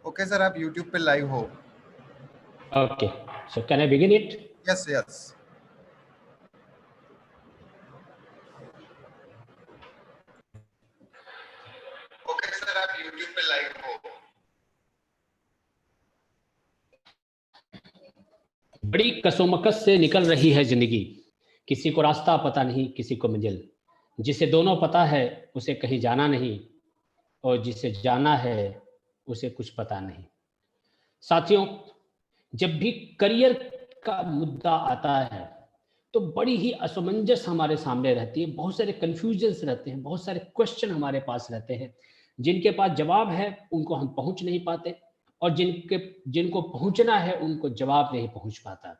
Okay sir, आप YouTube पे live हो। Okay, so can I begin it? Yes yes. Okay sir, आप YouTube पे लाइव हो। बड़ी कसोमकस से निकल रही है जिंदगी, किसी को रास्ता पता नहीं, किसी को मंजिल। जिसे दोनों पता है उसे कहीं जाना नहीं, और जिसे जाना है उसे कुछ पता नहीं। साथियों, जब भी करियर का मुद्दा आता है तो बड़ी ही असमंजस हमारे सामने रहती है, बहुत सारे कंफ्यूजन्स रहते हैं, बहुत सारे क्वेश्चन हमारे पास रहते हैं। जिनके पास जवाब है उनको हम पहुंच नहीं पाते, और जिनको पहुंचना है उनको जवाब नहीं पहुंच पाता।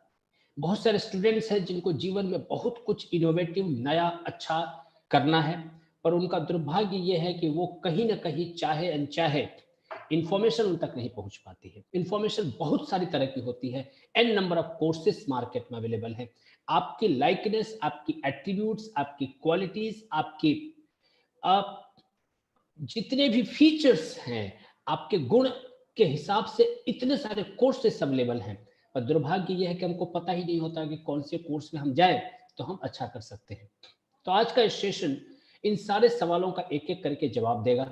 बहुत सारे स्टूडेंट्स हैं जिनको जीवन में बहुत कुछ इनोवेटिव, नया, अच्छा करना है, पर उनका दुर्भाग्य ये है कि वो कहीं ना कहीं चाहे अनचाहे इंफॉर्मेशन उन तक नहीं पहुंच पाती है। इंफॉर्मेशन बहुत सारी तरह की होती है, n number of courses market में अवेलेबल है। आपकी लाइकनेस, आपकी एट्रीब्यूट्स, आपकी क्वालिटीज, आपकी आप जितने भी फीचर्स हैं, आपके गुण के हिसाब से इतने सारे कोर्सेस अवेलेबल हैं, पर दुर्भाग्य यह है कि हमको पता ही नहीं होता कि कौन से कोर्स में हम जाए तो हम अच्छा कर सकते हैं। तो आज का सेशन इन सारे सवालों का एक एक करके जवाब देगा।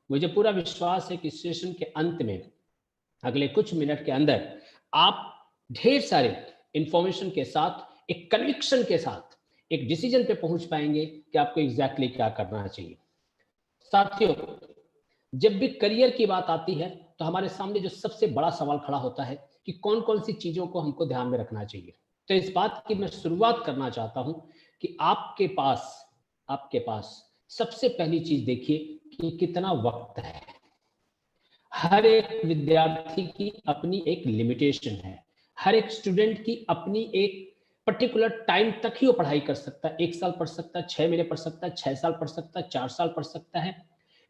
मुझे पूरा विश्वास है कि सेशन के अंत में, अगले कुछ मिनट के अंदर, आप ढेर सारे इंफॉर्मेशन के साथ, एक कन्विक्शन के साथ एक डिसीजन पे पहुंच पाएंगे कि आपको एग्जैक्टली क्या करना चाहिए। साथियों, जब भी करियर की बात आती है तो हमारे सामने जो सबसे बड़ा सवाल खड़ा होता है कि कौन कौन सी चीजों को हमको ध्यान में रखना चाहिए। तो इस बात की मैं शुरुआत करना चाहता हूं कि आपके पास सबसे पहली चीज देखिए कि कितना वक्त है। हर एक विद्यार्थी की अपनी एक लिमिटेशन है, हर एक स्टूडेंट की अपनी एक पर्टिकुलर टाइम तक ही वो पढ़ाई कर सकता है। 1 साल पढ़ सकता है, 6 महीने पढ़ सकता है, 6 साल पढ़ सकता है, 4 साल पढ़ सकता है,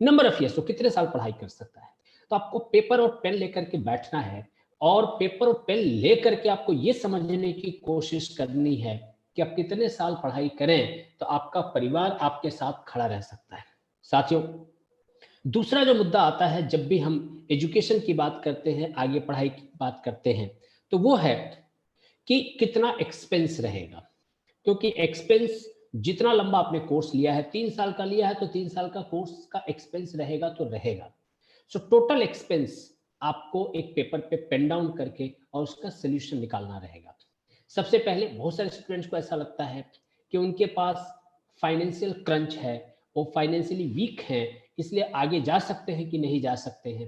नंबर ऑफ ईयर्स, वो कितने साल पढ़ाई कर सकता है। तो आपको पेपर और पेन लेकर के बैठना है, और पेपर और पेन लेकर के आपको ये समझने की कोशिश करनी है कि आप कितने साल पढ़ाई करें तो आपका परिवार आपके साथ खड़ा रह सकता है। साथियों, दूसरा जो मुद्दा आता है जब भी हम एजुकेशन की बात करते हैं, आगे पढ़ाई की बात करते हैं, तो वो है कि कितना एक्सपेंस रहेगा। क्योंकि एक्सपेंस, जितना लंबा आपने कोर्स लिया है, 3 साल का लिया है तो 3 साल का कोर्स का एक्सपेंस रहेगा तो रहेगा। सो टोटल एक्सपेंस आपको एक पेपर पे पेन डाउन करके और उसका सोल्यूशन निकालना रहेगा। सबसे पहले बहुत सारे स्टूडेंट्स को ऐसा लगता है कि उनके पास फाइनेंशियल क्रंच है, वो फाइनेंशियली वीक हैं, इसलिए आगे जा सकते हैं कि नहीं जा सकते हैं।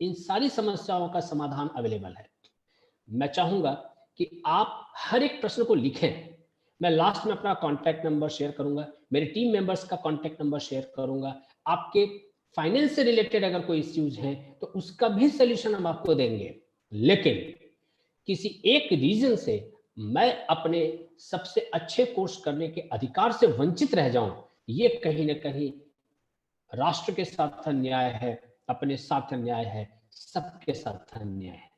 इन सारी समस्याओं का समाधान अवेलेबल है। मैं चाहूंगा कि आप हर एक प्रश्न को लिखें। मैं लास्ट में अपना कॉन्टैक्ट नंबर शेयर करूंगा, मेरे टीम मेंबर्स का कॉन्टैक्ट नंबर शेयर करूंगा। आपके फाइनेंस से रिलेटेड अगर कोई इश्यूज हैं तो उसका भी सोल्यूशन हम आपको देंगे। लेकिन किसी एक रीजन से मैं अपने सबसे अच्छे कोर्स करने के अधिकार से वंचित रह जाऊं, ये कहीं ना कहीं राष्ट्र के साथ अन्याय है, अपने साथ अन्याय है, सबके साथ अन्याय है।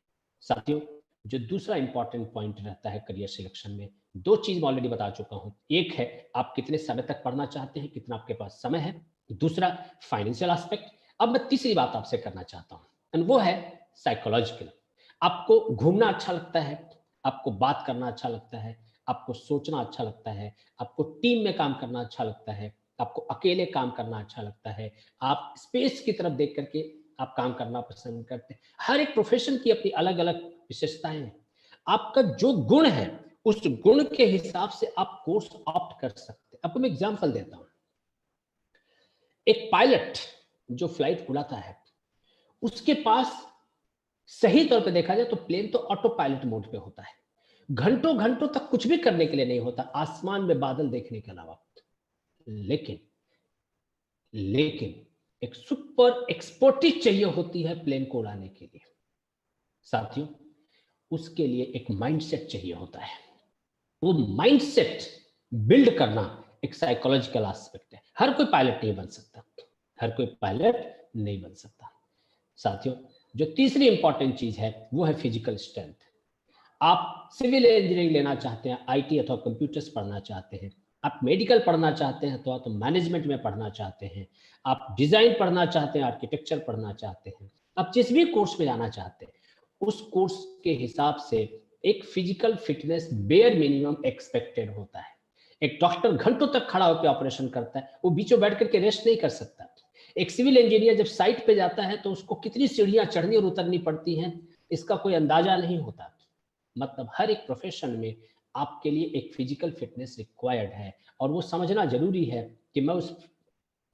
साथियों, जो दूसरा इंपॉर्टेंट पॉइंट रहता है करियर सिलेक्शन में, दो चीज मैं ऑलरेडी बता चुका हूं। एक है आप कितने समय तक पढ़ना चाहते हैं, कितना आपके पास समय है। दूसरा फाइनेंशियल एस्पेक्ट। अब मैं तीसरी बात आपसे करना चाहता हूं, एंड वो है साइकोलॉजिकल। आपको घूमना अच्छा लगता है, आपको बात करना अच्छा लगता है, आपको सोचना अच्छा लगता है, आपको टीम में काम करना अच्छा लगता है, आपको अकेले काम करना अच्छा लगता है, आप स्पेस की तरफ देख करके आप काम करना पसंद करते हैं। हर एक प्रोफेशन की अपनी अलग अलग विशेषताएं हैं। आपका जो गुण है उस गुण के हिसाब से आप कोर्स ऑप्ट कर सकते हैं। आपको मैं एग्जांपल देता हूं। एक पायलट जो फ्लाइट उड़ाता है, उसके पास सही तौर पे देखा जाए तो प्लेन तो ऑटो पायलट मोड पे होता है, घंटों घंटों तक कुछ भी करने के लिए नहीं होता आसमान में बादल देखने के अलावा। लेकिन लेकिन एक सुपर एक्सपर्टीज चाहिए होती है प्लेन को उड़ाने के लिए। साथियों, उसके लिए एक माइंडसेट चाहिए होता है। वो माइंडसेट बिल्ड करना एक साइकोलॉजिकल एस्पेक्ट है। हर कोई पायलट नहीं बन सकता, हर कोई पायलट नहीं बन सकता। साथियों, जो तीसरी इंपॉर्टेंट चीज है वो है फिजिकल स्ट्रेंथ। आप सिविल इंजीनियरिंग लेना चाहते हैं, आईटी अथवा कंप्यूटर्स पढ़ना चाहते हैं, आप मेडिकल पढ़ना चाहते हैं तो मैनेजमेंट में पढ़ना चाहते हैं, आप डिजाइन पढ़ना चाहते हैं, आर्किटेक्चर पढ़ना चाहते हैं, आप जिस भी कोर्स में जाना चाहते हैं उस कोर्स के हिसाब से एक physical fitness bare minimum expected होता है। एक डॉक्टर घंटों तक खड़ा होकर ऑपरेशन करता है, वो बीचों बैठ करके रेस्ट नहीं कर सकता। एक सिविल इंजीनियर जब साइट पे जाता है तो उसको कितनी सीढ़ियां चढ़नी और उतरनी पड़ती हैं, इसका कोई अंदाजा नहीं होता। मतलब हर एक प्रोफेशन में आपके लिए एक फिजिकल फिटनेस रिक्वायर्ड है और वो समझना जरूरी है कि मैं उस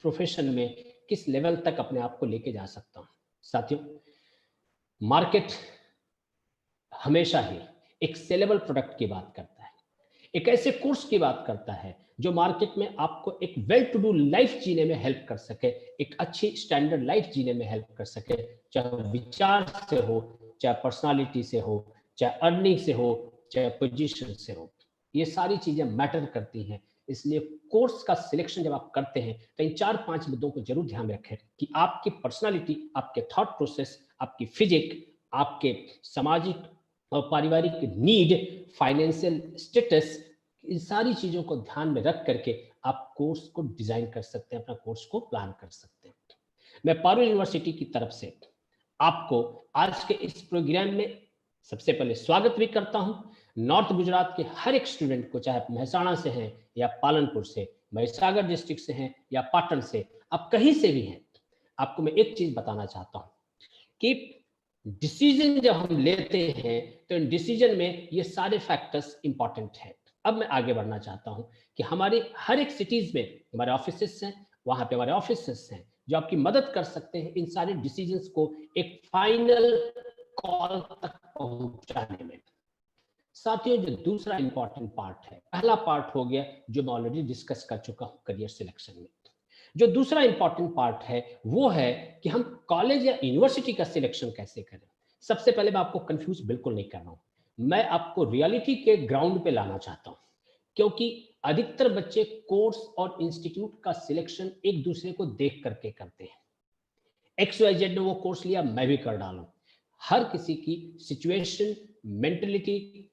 प्रोफेशन में किस लेवल तक अपने आप को लेके जा सकता हूँ। साथियों, मार्केट हमेशा ही एक सेलेबल प्रोडक्ट की बात करता है, एक ऐसे कोर्स की बात करता है जो मार्केट में आपको एक वेल टू डू लाइफ जीने में हेल्प कर सके, एक अच्छी स्टैंडर्ड लाइफ जीने में हेल्प कर सके, चाहे विचार से हो, चाहे पर्सनालिटी से हो, चाहे अर्निंग से हो, चाहे पोजीशन से हो। ये सारी चीजें मैटर करती हैं। इसलिए कोर्स का सिलेक्शन जब आप करते हैं तो इन 4-5 मुद्दों को जरूर ध्यान में रखें कि आपकी पर्सनालिटी, आपके थॉट प्रोसेस, आपकी फिजिक, आपके सामाजिक और पारिवारिक नीड, फाइनेंशियल स्टेटस, इन सारी चीजों को ध्यान में रख करके आप कोर्स को डिजाइन कर सकते हैं, अपना कोर्स को प्लान कर सकते हैं। मैं पारुल यूनिवर्सिटी की तरफ से आपको आज के इस प्रोग्राम में सबसे पहले स्वागत भी करता हूं। नॉर्थ गुजरात के हर एक स्टूडेंट को, चाहे आप महसाणा से हैं या पालनपुर से, महिसागर डिस्ट्रिक्ट से हैं या पाटन से, आप कहीं से भी हैं, आपको मैं एक चीज बताना चाहता हूं कि डिसीजन जब हम लेते हैं तो इन डिसीजन में ये सारे फैक्टर्स इंपॉर्टेंट है। अब मैं आगे बढ़ना चाहता हूं कि हमारे हर एक सिटीज में हमारे ऑफिसेस हैं, वहां पे हमारे ऑफिसेस हैं जो आपकी मदद कर सकते हैं इन सारे डिसीजंस को एक फाइनल कॉल तक पहुंचाने में। साथियों, जो दूसरा इंपॉर्टेंट पार्ट है, पहला पार्ट हो गया जो मैं ऑलरेडी डिस्कस कर चुका हूं करियर सिलेक्शन में। जो दूसरा इंपॉर्टेंट पार्ट है वो है कि हम कॉलेज या यूनिवर्सिटी का सिलेक्शन कैसे करें। सबसे पहले मैं आपको कंफ्यूज बिल्कुल नहीं कर रहा हूं, मैं आपको रियलिटी के ग्राउंड पे लाना चाहता हूं, क्योंकि अधिकतर बच्चे कोर्स और इंस्टीट्यूट का सिलेक्शन एक दूसरे को देख करके करते हैं। XYZ ने वो कोर्स लिया, मैं भी कर डालूं। हर किसी की सिचुएशन, मेंटलिटी,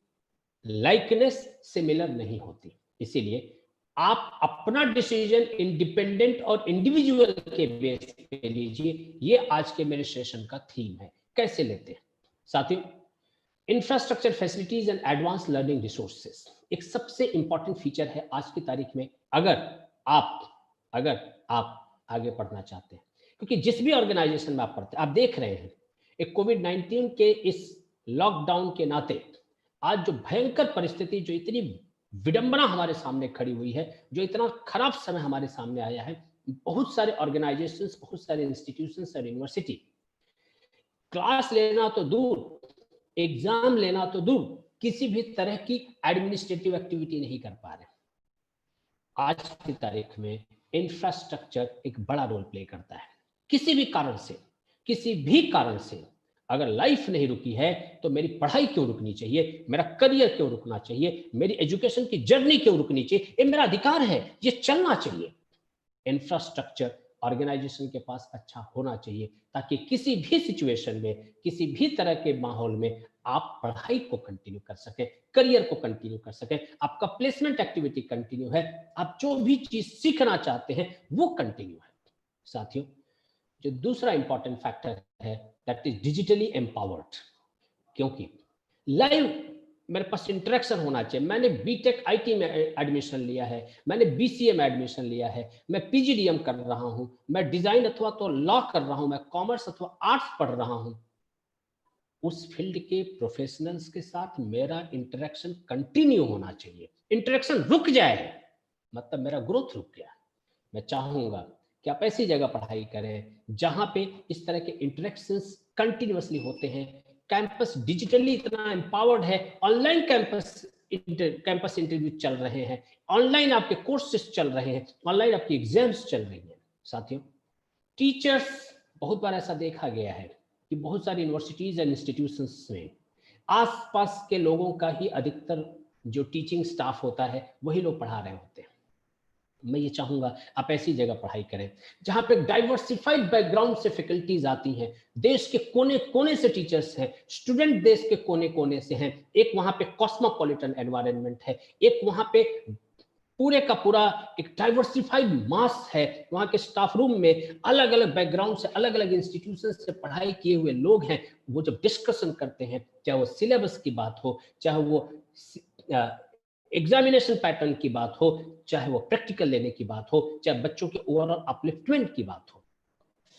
लाइकनेस सिमिलर नहीं होती। इसीलिए आप अपना डिसीजन इंडिपेंडेंट और इंडिविजुअल के बेस पे लीजिए। ये आज के मेरे सेशन का थीम है। कैसे लेते हैं साथियों? Infrastructure, facilities and advance learning resources एक सबसे इंपॉर्टेंट फीचर है आज की तारीख में, अगर आप आगे पढ़ना चाहते हैं। क्योंकि जिस भी ऑर्गेनाइजेशन में आप पढ़ते हैं, आप देख रहे हैं एक कोविड-19 के इस लॉकडाउन के नाते आज जो भयंकर परिस्थिति, जो इतनी विडंबना हमारे सामने खड़ी हुई है, जो इतना खराब समय हमारे सामने आया है, बहुत सारे ऑर्गेनाइजेशंस, बहुत सारे इंस्टीट्यूशंस और यूनिवर्सिटी क्लास लेना तो दूर, एग्जाम लेना तो दूर, किसी भी तरह की एडमिनिस्ट्रेटिव एक्टिविटी नहीं कर पा रहे। आज की तारीख में इंफ्रास्ट्रक्चर एक बड़ा रोल प्ले करता है। किसी भी कारण से अगर लाइफ नहीं रुकी है तो मेरी पढ़ाई क्यों रुकनी चाहिए, मेरा करियर क्यों रुकना चाहिए, मेरी एजुकेशन की जर्नी क्यों रुकनी चाहिए? ये मेरा अधिकार है, ये चलना चाहिए। इंफ्रास्ट्रक्चर ऑर्गेनाइजेशन के पास अच्छा होना चाहिए ताकि किसी भी सिचुएशन में, किसी भी तरह के माहौल में आप पढ़ाई को कंटिन्यू कर सकें, करियर को कंटिन्यू कर सकें, आपका प्लेसमेंट एक्टिविटी कंटिन्यू है, आप जो भी चीज सीखना चाहते हैं वो कंटिन्यू है। साथियों, जो दूसरा इंपॉर्टेंट फैक्टर है दैट इज डिजिटली एम्पावर्ड, क्योंकि लाइव मेरे पास इंटरेक्शन होना चाहिए। मैंने बीटेक आईटी में एडमिशन लिया है, मैंने बीसीए में एडमिशन लिया है, मैं पीजीडीएम कर रहा हूं, मैं डिजाइन अथवा तो लॉ कर रहा हूं, मैं कॉमर्स अथवा आर्ट्स पढ़ रहा हूं। उस फील्ड के प्रोफेशनल्स के साथ मेरा इंटरेक्शन कंटिन्यू होना चाहिए। इंटरेक्शन रुक जाए मतलब मेरा ग्रोथ रुक गया। मैं चाहूंगा कि आप ऐसी जगह पढ़ाई करें जहां पे इस तरह के इंटरेक्शंस कंटिन्यूअसली होते हैं। कैंपस डिजिटली इतना एम्पावर्ड है, ऑनलाइन कैंपस इंटरव्यू चल रहे हैं, ऑनलाइन आपके कोर्सेस चल रहे हैं, ऑनलाइन आपकी एग्जाम्स चल रही हैं। साथियों, टीचर्स, बहुत बार ऐसा देखा गया है कि बहुत सारी यूनिवर्सिटीज एंड इंस्टीट्यूशंस में आसपास के लोगों का ही अधिकतर जो टीचिंग स्टाफ होता है वही लोग पढ़ा रहे होते हैं। मैं ये चाहूंगा आप ऐसी जगह पढ़ाई करें जहां पे डाइवर्सिफाइड बैकग्राउंड से फैकल्टीज आती हैं, देश के कोने कोने से टीचर्स हैं, स्टूडेंट देश के कोने कोने से हैं। एक वहां पे कॉस्मोपॉलिटन एनवायरनमेंट है, एक वहां पे पूरे का पूरा एक डाइवर्सिफाइड मास है। वहाँ के स्टाफ रूम में अलग अलग बैकग्राउंड से, अलग अलग इंस्टीट्यूशन से पढ़ाई किए हुए लोग हैं। वो जब डिस्कशन करते हैं, चाहे वो सिलेबस की बात हो, चाहे वो एग्जामिनेशन पैटर्न की बात हो, चाहे वो प्रैक्टिकल लेने की बात हो, चाहे बच्चों के ओवरऑल अपलिफ्टमेंट की बात हो,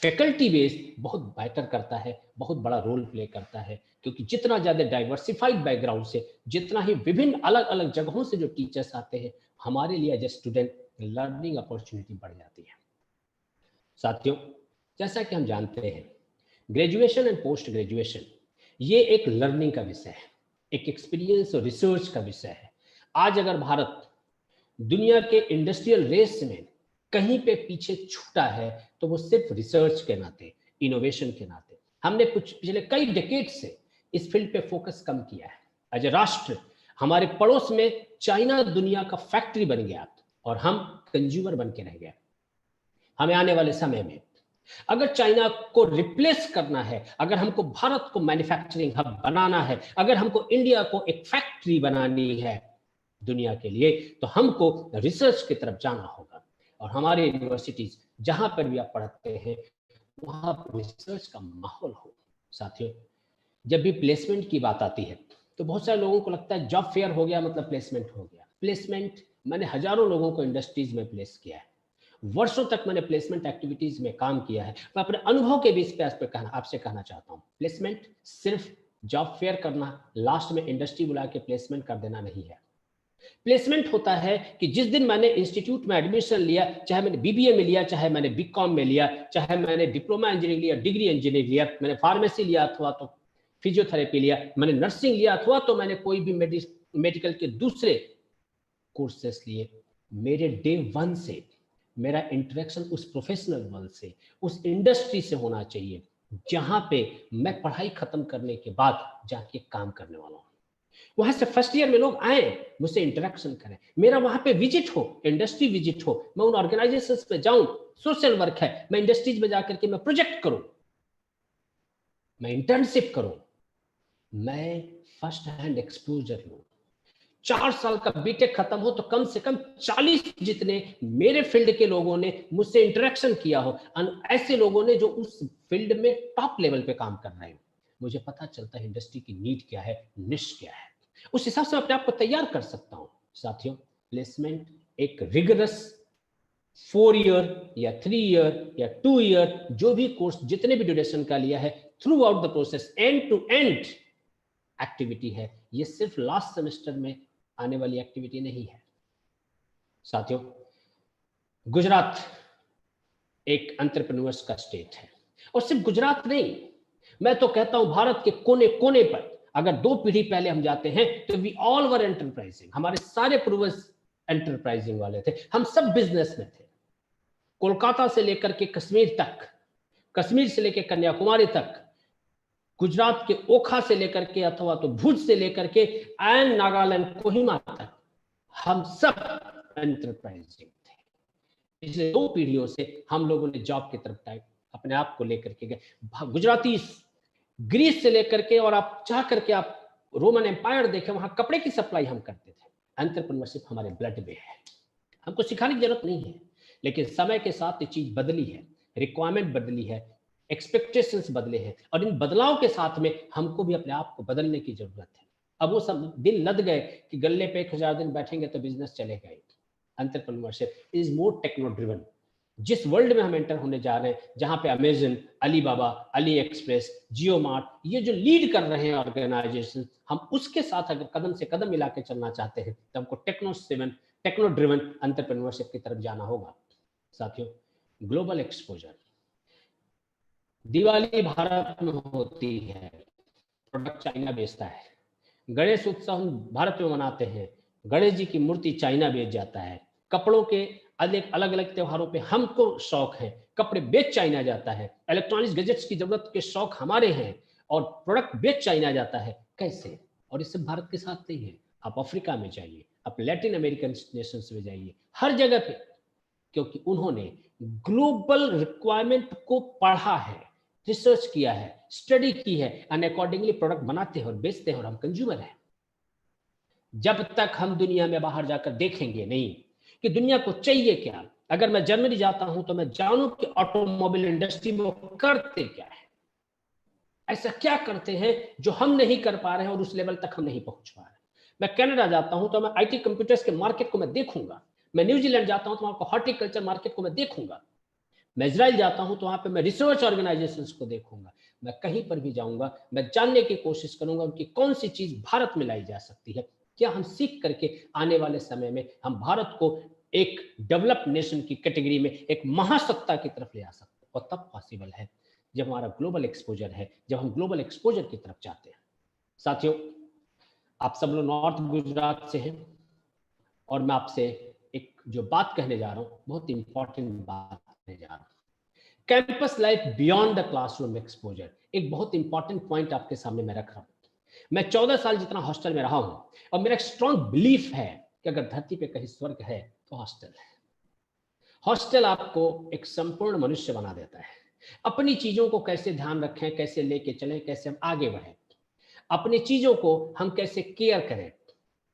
फैकल्टी बेस बहुत बेटर करता है, बहुत बड़ा रोल प्ले करता है। क्योंकि जितना ज्यादा डाइवर्सिफाइड बैकग्राउंड से, जितना ही विभिन्न अलग अलग जगहों से जो टीचर्स आते हैं, हमारे लिए as a student learning opportunity बढ़ जाती है। साथियों, जैसा कि हम जानते हैं, ग्रेजुएशन एंड पोस्ट ग्रेजुएशन ये एक लर्निंग का विषय है, एक एक्सपीरियंस और रिसर्च का विषय है। आज अगर भारत दुनिया के इंडस्ट्रियल रेस में कहीं पे पीछे छूटा है तो वो सिर्फ रिसर्च के नाते, इनोवेशन के नाते। हमने कुछ पिछले कई डेकेड से इस फील्ड पे फोकस कम किया है। एज ए राष्ट्र हमारे पड़ोस में चाइना दुनिया का फैक्ट्री बन गया और हम कंज्यूमर बन के रह गए। हमें आने वाले समय में अगर चाइना को रिप्लेस करना है, अगर हमको भारत को मैन्युफैक्चरिंग हब बनाना है, अगर हमको इंडिया को एक फैक्ट्री बनानी है दुनिया के लिए, तो हमको रिसर्च की तरफ जाना होगा। और हमारे यूनिवर्सिटीज जहां पर भी आप पढ़ते हैं वहां पर रिसर्च का माहौल हो। साथियों, जब भी प्लेसमेंट की बात आती है तो बहुत सारे लोगों को लगता है जॉब फेयर हो गया मतलब प्लेसमेंट हो गया। प्लेसमेंट, मैंने हजारों लोगों को इंडस्ट्रीज में प्लेस किया है, वर्षों तक मैंने प्लेसमेंट एक्टिविटीज में काम किया है। मैं अपने अनुभव के बेस पे आपसे कहना चाहता हूँ, प्लेसमेंट सिर्फ जॉब फेयर करना, लास्ट में इंडस्ट्री बुला के प्लेसमेंट कर देना नहीं है। प्लेसमेंट होता है कि जिस दिन मैंने इंस्टीट्यूट में एडमिशन लिया, चाहे मैंने बीबीए में लिया, चाहे मैंने बीकॉम में लिया, चाहे मैंने डिप्लोमा इंजीनियरिंग लिया, डिग्री इंजीनियरिंग लिया, मैंने फार्मेसी लिया अथवा तो फिजियोथेरेपी लिया, मैंने नर्सिंग लिया अथवा तो मैंने कोई भी मेडिकल के दूसरे कोर्सेस लिए, मेरे डे वन से मेरा इंटरेक्शन उस प्रोफेशनल वर्ल्ड से, उस इंडस्ट्री से होना चाहिए जहां पे मैं पढ़ाई खत्म करने के बाद जाके काम करने वाला हूं। वहां से फर्स्ट ईयर में लोग आए, मुझसे इंटरेक्शन करें, मेरा वहां पे विजिट हो, इंडस्ट्री विजिट हो, मैं उन ऑर्गेनाइजेशंस पे जाऊं, सोशल वर्क है, मैं इंडस्ट्रीज में जाकर के मैं प्रोजेक्ट करूं, मैं इंटर्नशिप करूं, मैं फर्स्ट हैंड एक्सपोजर लूं। 4 साल का बीटेक खत्म हो तो कम से कम 40 जितने मेरे फील्ड के लोगों ने मुझसे इंटरेक्शन किया हो, ऐसे लोगों ने जो उस फील्ड में टॉप लेवल पे काम कर रहे हैं। मुझे पता चलता है इंडस्ट्री की नीड क्या है, निश क्या है, उस हिसाब से मैं अपने आप को तैयार कर सकता हूं। साथियों, प्लेसमेंट एक रिगरस 4 ईयर या 3 ईयर या 2 ईयर जो भी कोर्स जितने भी ड्यूरेशन का लिया है, throughout the process, and to end activity है। ये सिर्फ लास्ट सेमेस्टर में आने वाली एक्टिविटी नहीं है। साथियों, गुजरात एक एंटरप्रेन्योर्स का स्टेट है, और सिर्फ गुजरात नहीं, मैं तो कहता हूं भारत के कोने कोने पर अगर 2 पीढ़ी पहले हम जाते हैं तो वी ऑल वर एंटरप्राइजिंग। हमारे सारे पूर्वज एंटरप्राइजिंग वाले थे, हम सब बिजनेस में थे। कोलकाता से लेकर के कश्मीर तक, कश्मीर से लेकर कन्याकुमारी तक, गुजरात के ओखा से लेकर के अथवा तो भुज से लेकर के एंड नागालैंड कोहिमा तक, हम सब एंटरप्राइजिंग थे। पिछले 2 पीढ़ियों से हम लोगों ने जॉब की तरफ अपने आप को लेकर के गए। गुजराती ग्रीस से लेकर के, और आप चाह करके आप रोमन एम्पायर देखें, वहां कपड़े की सप्लाई हम करते थे। एंटरप्रेन्योरशिप हमारे ब्लड में है, हमको सिखाने की जरूरत नहीं है। लेकिन समय के साथ ये चीज बदली है, रिक्वायरमेंट बदली है, एक्सपेक्टेशंस बदले हैं, और इन बदलाव के साथ में हमको भी अपने आप को बदलने की जरूरत है। अब वो सब दिन लद गए कि गल्ले पे 1000 दिन बैठेंगे तो बिजनेस चलेगा। Entrepreneurship is more techno driven. जिस वर्ल्ड में हम एंटर होने जा रहे हैं, जहां पे Amazon, Alibaba, AliExpress, Jio mart, ये जो लीड कर रहे हैं ऑर्गेनाइजेशन, हम उसके साथ अगर कदम से कदम मिला के चलना चाहते हैं तो हमको टेक्नो ड्रिवन एंटरप्रेन्योरशिप की तरफ जाना होगा। साथियों, ग्लोबल एक्सपोजर, दिवाली भारत में होती है, प्रोडक्ट चाइना बेचता है। गणेश उत्सव हम भारत में मनाते हैं, गणेश जी की मूर्ति चाइना बेच जाता है। कपड़ों के अलग अलग त्योहारों पे हमको शौक है, कपड़े बेच चाइना जाता है। इलेक्ट्रॉनिक्स गैजेट्स की जरूरत के शौक हमारे हैं और प्रोडक्ट बेच चाइना जाता है। कैसे? और इससे भारत के साथ नहीं है, आप अफ्रीका में जाइए, आप लैटिन अमेरिकन नेशंस में जाइए, हर जगह पे, क्योंकि उन्होंने ग्लोबल रिक्वायरमेंट को पढ़ा है, रिसर्च किया है, स्टडी की है, एंड अकॉर्डिंगली प्रोडक्ट बनाते हैं और बेचते हैं, और हम कंज्यूमर हैं। जब तक हम दुनिया में बाहर जाकर देखेंगे नहीं कि दुनिया को चाहिए क्या। अगर मैं जर्मनी जाता हूं तो मैं जानूं कि ऑटोमोबाइल इंडस्ट्री में वो करते क्या है, ऐसा क्या करते हैं जो हम नहीं कर पा रहे हैं और उस लेवल तक हम नहीं पहुंच पा रहे हैं। मैं कनाडा जाता हूं तो मैं आईटी कंप्यूटर्स के मार्केट को मैं देखूंगा। मैं न्यूजीलैंड जाता हूं तो वहां को हॉर्टिकल्चर मार्केट को मैं देखूंगा। मैं इजराइल जाता हूं तो वहां पे मैं रिसर्च ऑर्गेनाइजेशंस को देखूंगा। मैं कहीं पर भी जाऊंगा, मैं जानने की कोशिश करूंगा उनकी कौन सी चीज भारत में लाई जा सकती है, क्या हम सीख करके आने वाले समय में हम भारत को एक डेवलप नेशन की कैटेगरी में एक महासत्ता की तरफ ले आ सकते हैं। और तब पॉसिबल है जब हमारा ग्लोबल एक्सपोजर है, जब हम ग्लोबल एक्सपोजर की तरफ जाते हैं। साथियों, आप सब लोग नॉर्थ गुजरात से हैं और मैं आपसे एक जो बात कहने जा रहा हूं, बहुत इंपॉर्टेंट बात कहने जा रहा हूं। Campus life beyond the classroom exposure, एक बहुत इंपॉर्टेंट पॉइंट आपके सामने मैं रख रहा हूं। मैं 14 साल जितना हॉस्टल में रहा हूं और मेरा एक स्ट्रॉन्ग बिलीफ है कि अगर धरती पे कहीं स्वर्ग है तो हॉस्टल है। हॉस्टल आपको एक संपूर्ण मनुष्य बना देता है। अपनी चीजों को कैसे ध्यान रखें, कैसे लेके चलें, कैसे हम आगे बढ़ें, अपनी चीजों को हम कैसे केयर करें,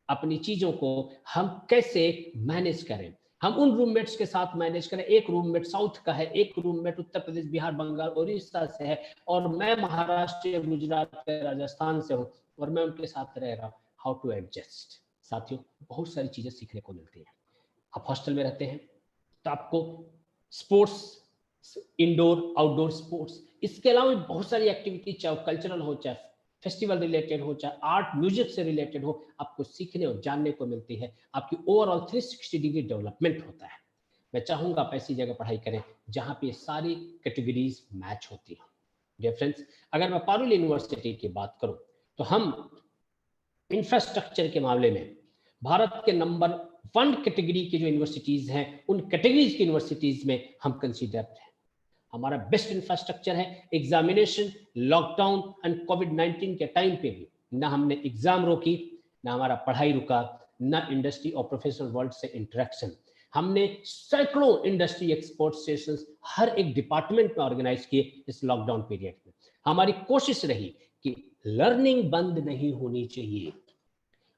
अपनी चीजों को हम कैसे मैनेज करें, हम उन रूममेट्स के साथ मैनेज करें। एक रूममेट साउथ का है, एक रूममेट उत्तर प्रदेश, बिहार, बंगाल, उड़ीसा से है और मैं महाराष्ट्र, गुजरात, राजस्थान से हूँ और मैं उनके साथ रह रहा हूँ। How to adjust. साथियों, बहुत सारी चीजें सीखने को मिलती हैं। आप हॉस्टल में रहते हैं तो आपको स्पोर्ट्स, इंडोर आउटडोर स्पोर्ट्स, इसके अलावा बहुत सारी एक्टिविटी, चाहे कल्चरल हो, चाहे फेस्टिवल रिलेटेड हो, चाहे आर्ट म्यूजिक से रिलेटेड हो, आपको सीखने और जानने को मिलती है। आपकी ओवरऑल 360 डिग्री डेवलपमेंट होता है। मैं चाहूंगा आप ऐसी जगह पढ़ाई करें जहां पे सारी कैटेगरीज मैच होती हैं। डियर फ्रेंड्स, अगर मैं पारुल यूनिवर्सिटी की बात करूं तो हम इंफ्रास्ट्रक्चर के मामले में भारत के नंबर 1 कैटेगरी की जो यूनिवर्सिटीज हैं, उन कैटेगरीज की यूनिवर्सिटीज में हम कंसीडर्ड हैं। हमारा बेस्ट इंफ्रास्ट्रक्चर है। एग्जामिनेशन, लॉकडाउन एंड कोविड-19 के टाइम पे भी ना हमने एग्जाम रोकी, ना हमारा पढ़ाई रुका, ना इंडस्ट्री और प्रोफेशनल वर्ल्ड से इंटरेक्शन। हमने सैकड़ों इंडस्ट्री एक्सपोर्ट स्टेशन हर एक डिपार्टमेंट में ऑर्गेनाइज किए इस लॉकडाउन पीरियड में। हमारी कोशिश रही कि लर्निंग बंद नहीं होनी चाहिए।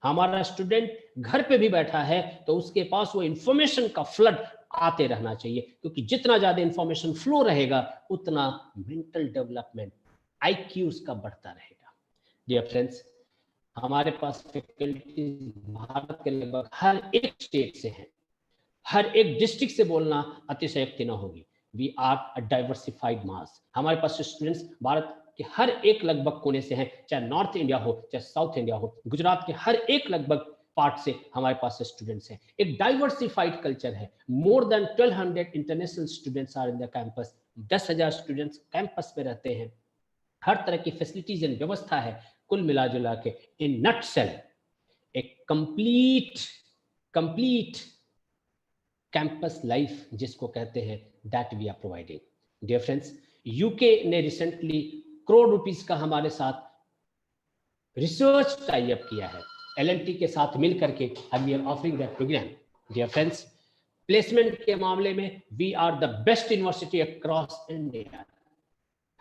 हमारा स्टूडेंट घर पे भी बैठा है तो उसके पास वो इंफॉर्मेशन का फ्लड आते रहना चाहिए, क्योंकि जितना ज्यादा इंफॉर्मेशन फ्लो रहेगा उतना मेंटल डेवलपमेंट, आईक्यू उसका बढ़ता रहेगा। डियर फ्रेंड्स, हमारे पास फैकल्टी भारत के लगभग हर एक स्टेट से हैं। हर एक डिस्ट्रिक्ट से बोलना अतिशयोक्ति न होगी। वी आर अ डाइवर्सिफाइड मास। हमारे पास स्टूडेंट्स भारत के हर एक लगभग कोने से हैं, चाहे नॉर्थ इंडिया हो, चाहे साउथ इंडिया हो, गुजरात के हर एक लगभग पार्ट से हमारे पास स्टूडेंट्स हैं। एक डाइवर्सिफाइड कल्चर है। More than 1200 international students are in the campus. 10,000 students campus पे रहते हैं। हर तरह की फैसिलिटीज एंड व्यवस्था है। कुल मिला जुला के इन नटसेल एक कंप्लीट कैंपस लाइफ जिसको कहते हैं, that we are providing. Dear friends, UK ने रिसेंटली करोड़ रुपीस का हमारे साथ रिसर्च टाई अप किया है। एलएनटी के साथ मिल करके we are offering that program. Dear friends, placement के मामले में we are the best university across India.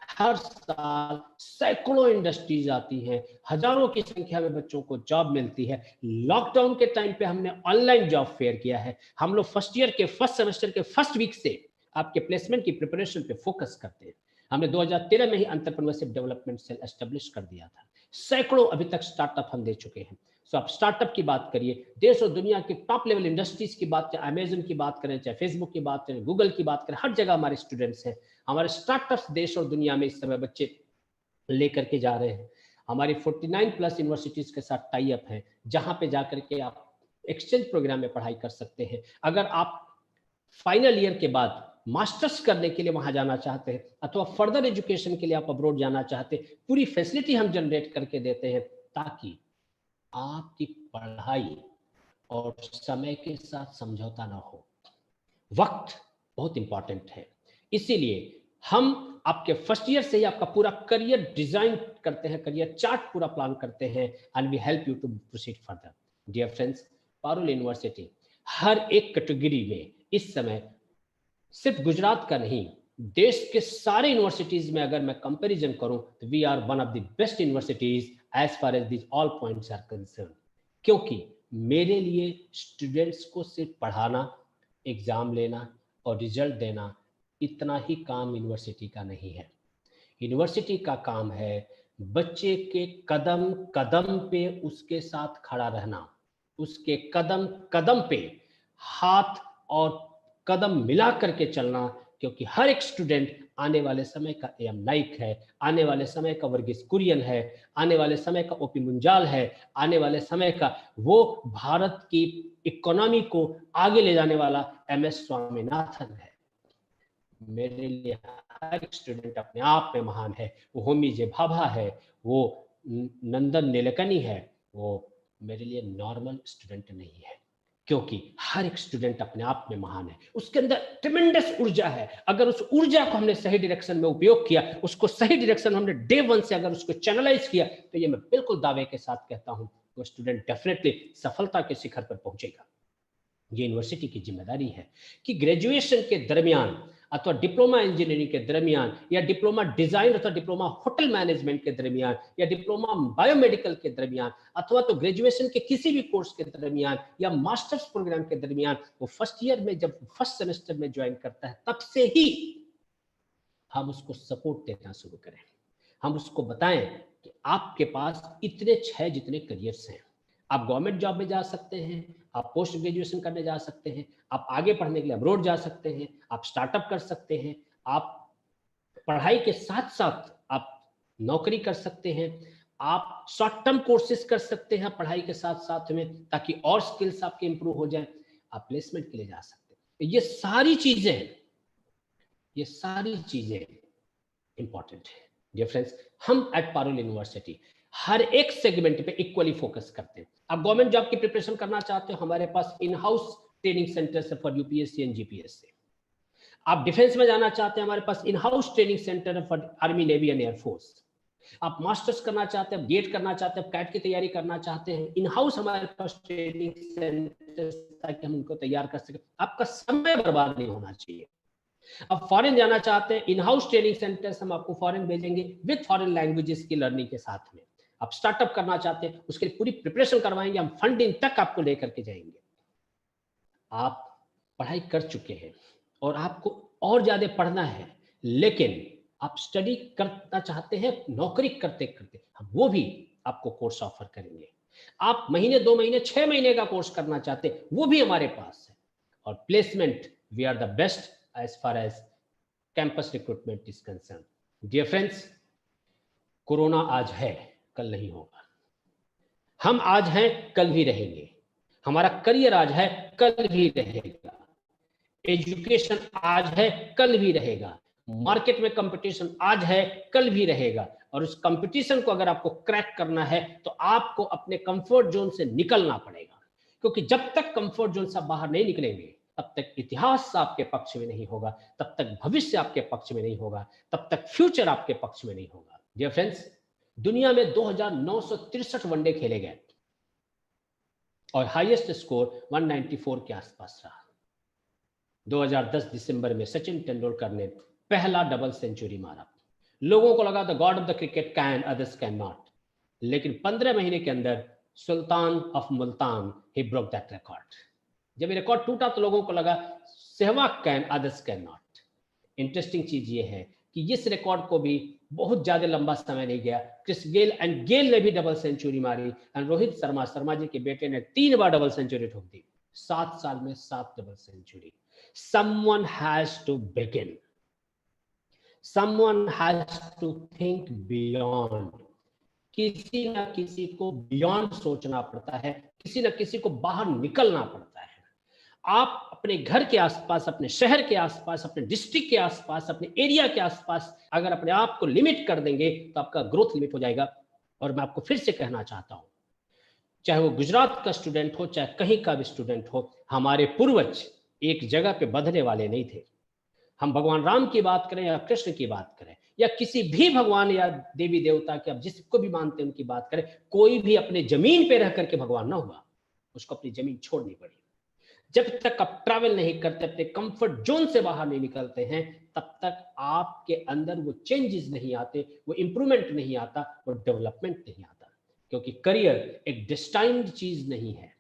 हर साल सैकड़ों इंडस्ट्रीज आती हैं, हजारों की संख्या में बच्चों को जॉब मिलती है। लॉकडाउन के टाइम पे हमने ऑनलाइन जॉब फेयर किया है। हम लोग फर्स्ट ईयर के फर्स्ट सेमेस्टर के फर्स्ट वीक से आपके प्लेसमेंट की प्रिपरेशन पे फोकस करते हैं। हमने 2013 में ही एंटरप्रेन्योरशिप डेवलपमेंट सेल एस्टेब्लिश कर दिया था। सैकड़ों अभी तक स्टार्टअप हम दे चुके हैं। सो आप स्टार्टअप की बात करिए, देश और दुनिया की टॉप लेवल इंडस्ट्रीज की बात, चाहे अमेजन की बात करें, चाहे फेसबुक की बात करें, गूगल की बात करें, हर जगह हमारे स्टूडेंट्स हैं। हमारे स्टार्टअप्स देश और दुनिया में इस समय बच्चे लेकर के जा रहे हैं। हमारी 49 प्लस यूनिवर्सिटीज के साथ टाई अप है, जहां पे जाकर के आप एक्सचेंज प्रोग्राम में पढ़ाई कर सकते हैं। अगर आप फाइनल ईयर के बाद मास्टर्स करने के लिए वहां जाना चाहते हैं अथवा फर्दर एजुकेशन के लिए आप अब्रॉड जाना चाहते हैं, पूरी फैसिलिटी हम जनरेट करके देते हैं ताकि आपकी पढ़ाई और समय के साथ समझौता ना हो। वक्त बहुत इंपॉर्टेंट है, इसीलिए हम आपके फर्स्ट ईयर से ही आपका पूरा करियर डिजाइन करते हैं, करियर चार्ट पूरा प्लान करते हैं and we help you to proceed further. Dear friends, Parul university हर एक कैटेगरी में इस समय सिर्फ गुजरात का नहीं, देश के सारे यूनिवर्सिटीज में अगर मैं कंपैरिजन करूं तो we are one of the best universities as far as this all points are concern. क्योंकि मेरे लिए स्टूडेंट्स को सिर्फ पढ़ाना एग्जाम लेना और रिजल्ट देना, इतना ही काम यूनिवर्सिटी का नहीं है। यूनिवर्सिटी का काम है बच्चे के कदम कदम पे उसके साथ खड़ा रहना, उसके कदम कदम पे हाथ और कदम मिला करके चलना, क्योंकि हर एक स्टूडेंट आने वाले समय का एम नाइक है, आने वाले समय का वर्गीस कुरियन है, आने वाले समय का ओपी मुंजाल है, आने वाले समय का वो भारत की इकोनॉमी को आगे ले जाने वाला एमएस स्वामीनाथन है। मेरे लिए हर एक स्टूडेंट अपने आप में महान है। वो होमी जे भाभा है, वो नंदन नीलकनी है, वो मेरे लिए नॉर्मल स्टूडेंट नहीं है, क्योंकि हर एक स्टूडेंट अपने आप में महान है। उसके अंदर ट्रिमेंडस ऊर्जा है। अगर उस ऊर्जा को हमने सही डायरेक्शन में उपयोग किया, उसको सही डायरेक्शन में हमने डे वन से अगर उसको चैनलाइज किया, तो ये मैं बिल्कुल दावे के साथ कहता हूं, वो स्टूडेंट डेफिनेटली सफलता के शिखर पर पहुंचेगा। ये यूनिवर्सिटी की जिम्मेदारी है कि ग्रेजुएशन के दरमियान अथवा डिप्लोमा इंजीनियरिंग के दरमियान या डिप्लोमा डिजाइन अथवा डिप्लोमा होटल मैनेजमेंट के दरमियान या डिप्लोमा बायोमेडिकल के दरमियान अथवा तो ग्रेजुएशन के किसी भी कोर्स के दरमियान या मास्टर्स प्रोग्राम के दरमियान वो फर्स्ट ईयर में जब फर्स्ट सेमेस्टर में ज्वाइन करता है, तब से ही हम उसको सपोर्ट देना शुरू करें। हम उसको बताएं कि आपके पास इतने 6 जितने करियर्स हैं। आप गवर्नमेंट जॉब में जा सकते हैं, आप पोस्ट ग्रेजुएशन करने जा सकते हैं, आप आगे पढ़ने के लिए अब्रॉड जा सकते हैं, आप स्टार्टअप कर सकते हैं, आप पढ़ाई के साथ साथ आप नौकरी कर सकते हैं, आप शॉर्ट टर्म कोर्सेज कर सकते हैं पढ़ाई के साथ साथ में, ताकि और स्किल्स आपके इंप्रूव हो जाए, आप प्लेसमेंट के लिए जा सकते हैं। ये सारी चीजें इंपॉर्टेंट है। डियर फ्रेंड्स, हम एट पारुल यूनिवर्सिटी हर एक सेगमेंट पे इक्वली फोकस करते हैं। आप गवर्नमेंट जॉब की प्रिपरेशन करना चाहते हो, हमारे पास इन हाउस ट्रेनिंग सेंटर है फॉर यूपीएससी एंड जीपीएससी। आप डिफेंस में जाना चाहते हैं, हमारे पास इन हाउस ट्रेनिंग सेंटर है for army, navy and air force. आप मास्टर्स करना चाहते हैं, बीएड करना चाहते हैं, कैट की तैयारी करना चाहते हैं, इन हाउस हमारे पास ट्रेनिंग सेंटर, ताकि हम उनको तैयार कर सकें। आपका समय बर्बाद नहीं होना चाहिए। अब फॉरेन जाना चाहते हैं, इन हाउस ट्रेनिंग सेंटर्स हम आपको फॉरेन भेजेंगे विद फॉरेन लैंग्वेजेस की लर्निंग के साथ में। आप स्टार्टअप करना चाहते हैं, उसके लिए पूरी प्रिपरेशन करवाएंगे, हम फंडिंग तक आपको लेकर के जाएंगे। आप पढ़ाई कर चुके हैं और आपको और ज्यादा पढ़ना है, लेकिन आप स्टडी करना चाहते हैं नौकरी करते करते, हम वो भी आपको कोर्स ऑफर करेंगे। आप महीने, 2 महीने, 6 महीने का कोर्स करना चाहते हैं, वो भी हमारे पास है। और placement, we are the best as far as campus recruitment is concerned. Dear friends, corona आज है, कल नहीं होगा। हम आज हैं, कल भी रहेंगे। हमारा करियर आज है, कल भी रहेगा। एजुकेशन आज है, कल भी रहेगा। मार्केट में कंपटीशन आज है, कल भी रहेगा। और उस कंपटीशन को अगर आपको क्रैक करना है, तो आपको अपने कंफर्ट जोन से निकलना पड़ेगा, क्योंकि जब तक कंफर्ट जोन से बाहर नहीं निकलेंगे, तब तक इतिहास आपके पक्ष में नहीं होगा, तब तक भविष्य आपके पक्ष में नहीं होगा, तब तक फ्यूचर आपके पक्ष में नहीं होगा। डियर फ्रेंड्स, दुनिया में 2963 वनडे खेले गए और हाईएस्ट स्कोर 194 के आसपास रहा। 2010 दिसंबर में सचिन तेंदुलकर ने पहला डबल सेंचुरी मारा। लोगों को लगा the god of the cricket can, others can not, लेकिन 15 महीने के अंदर सुल्तान ऑफ मुल्तान ही ब्रोक दैट रिकॉर्ड। जब ये रिकॉर्ड टूटा तो लोगों को लगा Sehwag can, others can not. Interesting चीज ये है कि इस रिकॉर्ड को भी बहुत ज्यादा लंबा समय नहीं गया, क्रिस गेल ने भी डबल सेंचुरी मारी, एंड रोहित शर्मा जी के बेटे ने 3 बार डबल सेंचुरी ठोक दी। 7 साल में 7 double century. Someone has to begin. Someone has to think beyond. किसी ना किसी को बियॉन्ड सोचना पड़ता है, किसी ना किसी को बाहर निकलना पड़ता है। आप अपने घर के आसपास, अपने शहर के आसपास, अपने डिस्ट्रिक्ट के आसपास, अपने एरिया के आसपास अगर अपने आप को लिमिट कर देंगे, तो आपका ग्रोथ लिमिट हो जाएगा। और मैं आपको फिर से कहना चाहता हूं, चाहे वो गुजरात का स्टूडेंट हो, चाहे कहीं का भी स्टूडेंट हो, हमारे पूर्वज एक जगह पे बंधने वाले नहीं थे। हम भगवान राम की बात करें या कृष्ण की बात करें या किसी भी भगवान या देवी देवता के, आप जिसको भी मानते हैं उनकी बात करें, कोई भी अपने जमीन पे रह करके भगवान ना हुआ, उसको अपनी जमीन छोड़नी पड़ी। जब तक आप ट्रैवल नहीं करते, अपने कंफर्ट जोन से बाहर नहीं निकलते हैं, तब तक आपके अंदर वो चेंजेस नहीं आते, वो इंप्रूवमेंट नहीं आता, वो डेवलपमेंट नहीं आता। क्योंकि करियर एक डिस्टाइन्ड चीज नहीं है।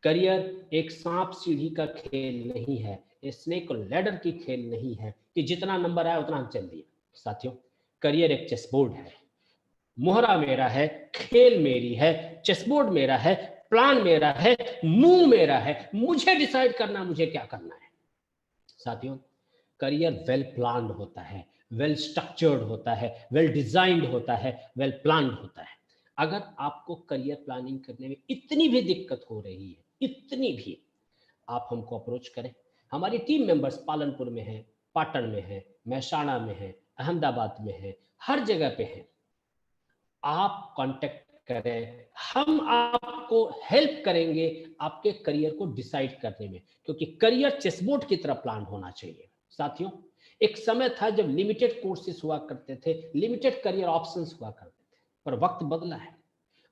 करियर एक सांप सीढ़ी का खेल नहीं है, ये स्नेक और लैडर की खेल नहीं है कि जितना नंबर आया उतना हम चल दिए। साथियों, करियर एक चेस बोर्ड है। मोहरा मेरा है, खेल मेरी है, चेसबोर्ड मेरा है, प्लान मेरा है, मूव मेरा है, मुझे डिसाइड करना मुझे क्या करना है। साथियों, करियर वेल प्लान्ड होता है, वेल स्ट्रक्चर्ड होता है, वेल डिजाइंड होता है, वेल प्लान्ड होता है। अगर आपको करियर प्लानिंग करने में इतनी भी दिक्कत हो रही है, इतनी भी, आप हमको अप्रोच करें। हमारी टीम मेंबर्स पालनपुर में है, पाटन में है, महसाणा में है, अहमदाबाद में है, हर जगह पे है। आप कांटेक्ट करें, हम आपको हेल्प करेंगे आपके करियर को डिसाइड करने में, क्योंकि करियर चेसबोर्ड की तरह प्लान होना चाहिए। साथियों, एक समय था जब लिमिटेड कोर्सेज हुआ करते थे, लिमिटेड करियर ऑप्शंस हुआ करते थे, पर वक्त बदला है।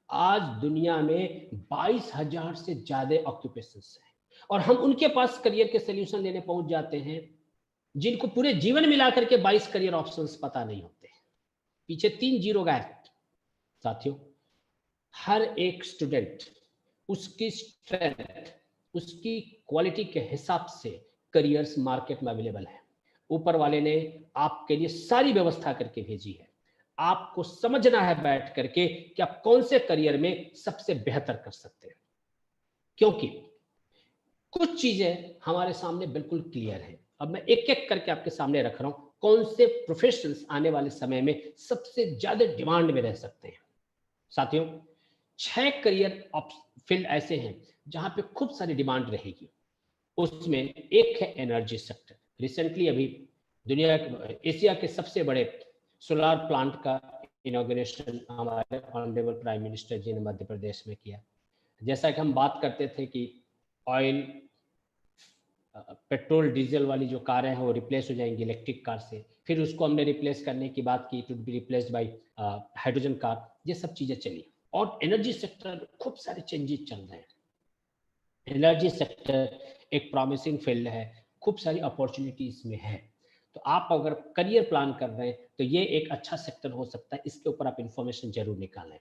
आज दुनिया में 22,000 से ज्यादा ऑक्यूपेशंस हैं और हम उनके पास करियर के सॉल्यूशन लेने पहुंच जाते हैं जिनको पूरे जीवन मिला करके 22 करियर ऑप्शंस पता नहीं होते। पीछे 3 जीरो गायब। साथियों, हर एक स्टूडेंट उसकी स्ट्रेंथ, उसकी क्वालिटी के हिसाब से करियर्स मार्केट में अवेलेबल है। ऊपर वाले ने आपके लिए सारी व्यवस्था करके भेजी है। आपको समझना है बैठ करके कि आप कौन से करियर में सबसे बेहतर कर सकते हैं, क्योंकि कुछ चीजें हमारे सामने बिल्कुल क्लियर है। अब मैं एक एक करके आपके सामने रख रहा हूं कौन से प्रोफेशंस आने वाले समय में सबसे ज्यादा डिमांड में रह सकते हैं। साथियों, 6 करियर फील्ड ऐसे हैं जहां पे खूब सारी डिमांड रहेगी। उसमें एक है एनर्जी सेक्टर। रिसेंटली अभी दुनिया एशिया के सबसे बड़े सोलार प्लांट का इनॉग्रेशन हमारे ऑनरेबल प्राइम मिनिस्टर जी ने मध्य प्रदेश में किया। जैसा कि हम बात करते थे कि ऑयल, पेट्रोल डीजल वाली जो कारें हैं वो रिप्लेस हो जाएंगी इलेक्ट्रिक कार से, फिर उसको हमने रिप्लेस करने की बात की, to be replaced by hydrogen car. ये सब चीजें चली और एनर्जी सेक्टर खूब सारे चेंजेस चल रहे हैं। एनर्जी सेक्टर एक प्रॉमिसिंग फील्ड है, खूब सारी अपॉर्चुनिटी इसमें है। तो आप अगर करियर प्लान कर रहे हैं तो ये एक अच्छा सेक्टर हो सकता है, इसके ऊपर आप इंफॉर्मेशन जरूर निकालें।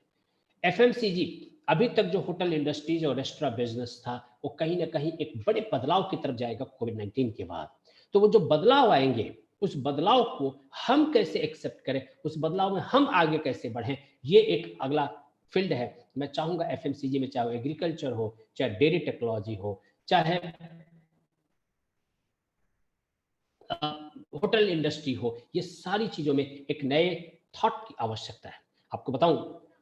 एफएमसीजी, अभी तक जो होटल इंडस्ट्रीज और रेस्टोरेंट बिजनेस था वो कहीं ना कहीं एक बड़े बदलाव की तरफ जाएगा कोविड-19 के बाद। तो वो जो बदलाव आएंगे उस बदलाव को हम कैसे एक्सेप्ट करें, उस बदलाव में हम आगे कैसे बढ़ें, ये एक अगला फील्ड है। मैं चाहूंगा एफएमसीजी में, चाहे एग्रीकल्चर हो, चाहे डेयरी टेक्नोलॉजी हो, चाहे होटल इंडस्ट्री हो, ये सारी चीजों में एक नए थॉट की आवश्यकता है। आपको बताऊं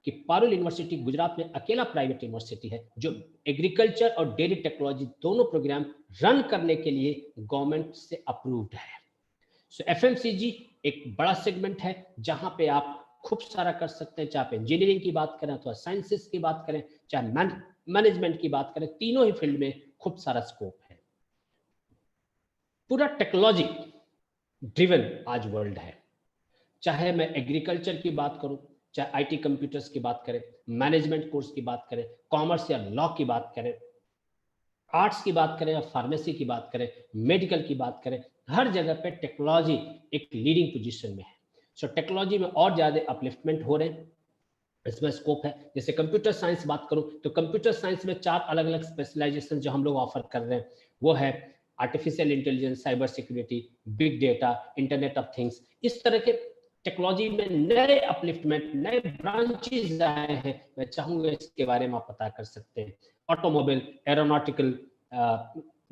कि पारुल यूनिवर्सिटी गुजरात में अकेला प्राइवेट यूनिवर्सिटी है जो एग्रीकल्चर और डेयरी टेक्नोलॉजी दोनों प्रोग्राम रन करने के लिए गवर्नमेंट से अप्रूव्ड है। सो एफएमसीजी एक बड़ा सेगमेंट है जहां पे आप खूब सारा कर सकते हैं, चाहे आप इंजीनियरिंग की बात करें अथवा साइंसेस की बात करें, चाहे मैनेजमेंट की बात करें, तीनों ही फील्ड में खूब सारा स्कोप है। पूरा टेक्नोलॉजी ड्रिवन आज वर्ल्ड है। चाहे मैं एग्रीकल्चर की बात करूं, चाहे आईटी कंप्यूटर्स की बात करें, मैनेजमेंट कोर्स की बात करें, कॉमर्स या लॉ की बात करें, आर्ट्स की बात करें या फार्मेसी की बात करें, मेडिकल की बात करें, हर जगह पे टेक्नोलॉजी एक लीडिंग पोजीशन में है। सो टेक्नोलॉजी में और ज्यादा अपलिफ्टमेंट हो रहे हैं, इसमें स्कोप है। जैसे कंप्यूटर साइंस बात करूं तो कंप्यूटर साइंस में 4 अलग अलग स्पेशलाइजेशन जो हम लोग ऑफर कर रहे हैं वो है artificial intelligence, cyber security, big data, internet of things. इस तरह के टेक्नोलॉजी में नए अपलिफ्टमेंट, नए ब्रांचेस आए हैं, मैं चाहूंगा इसके बारे में आप पता कर सकते हैं। Automobile, aeronautical,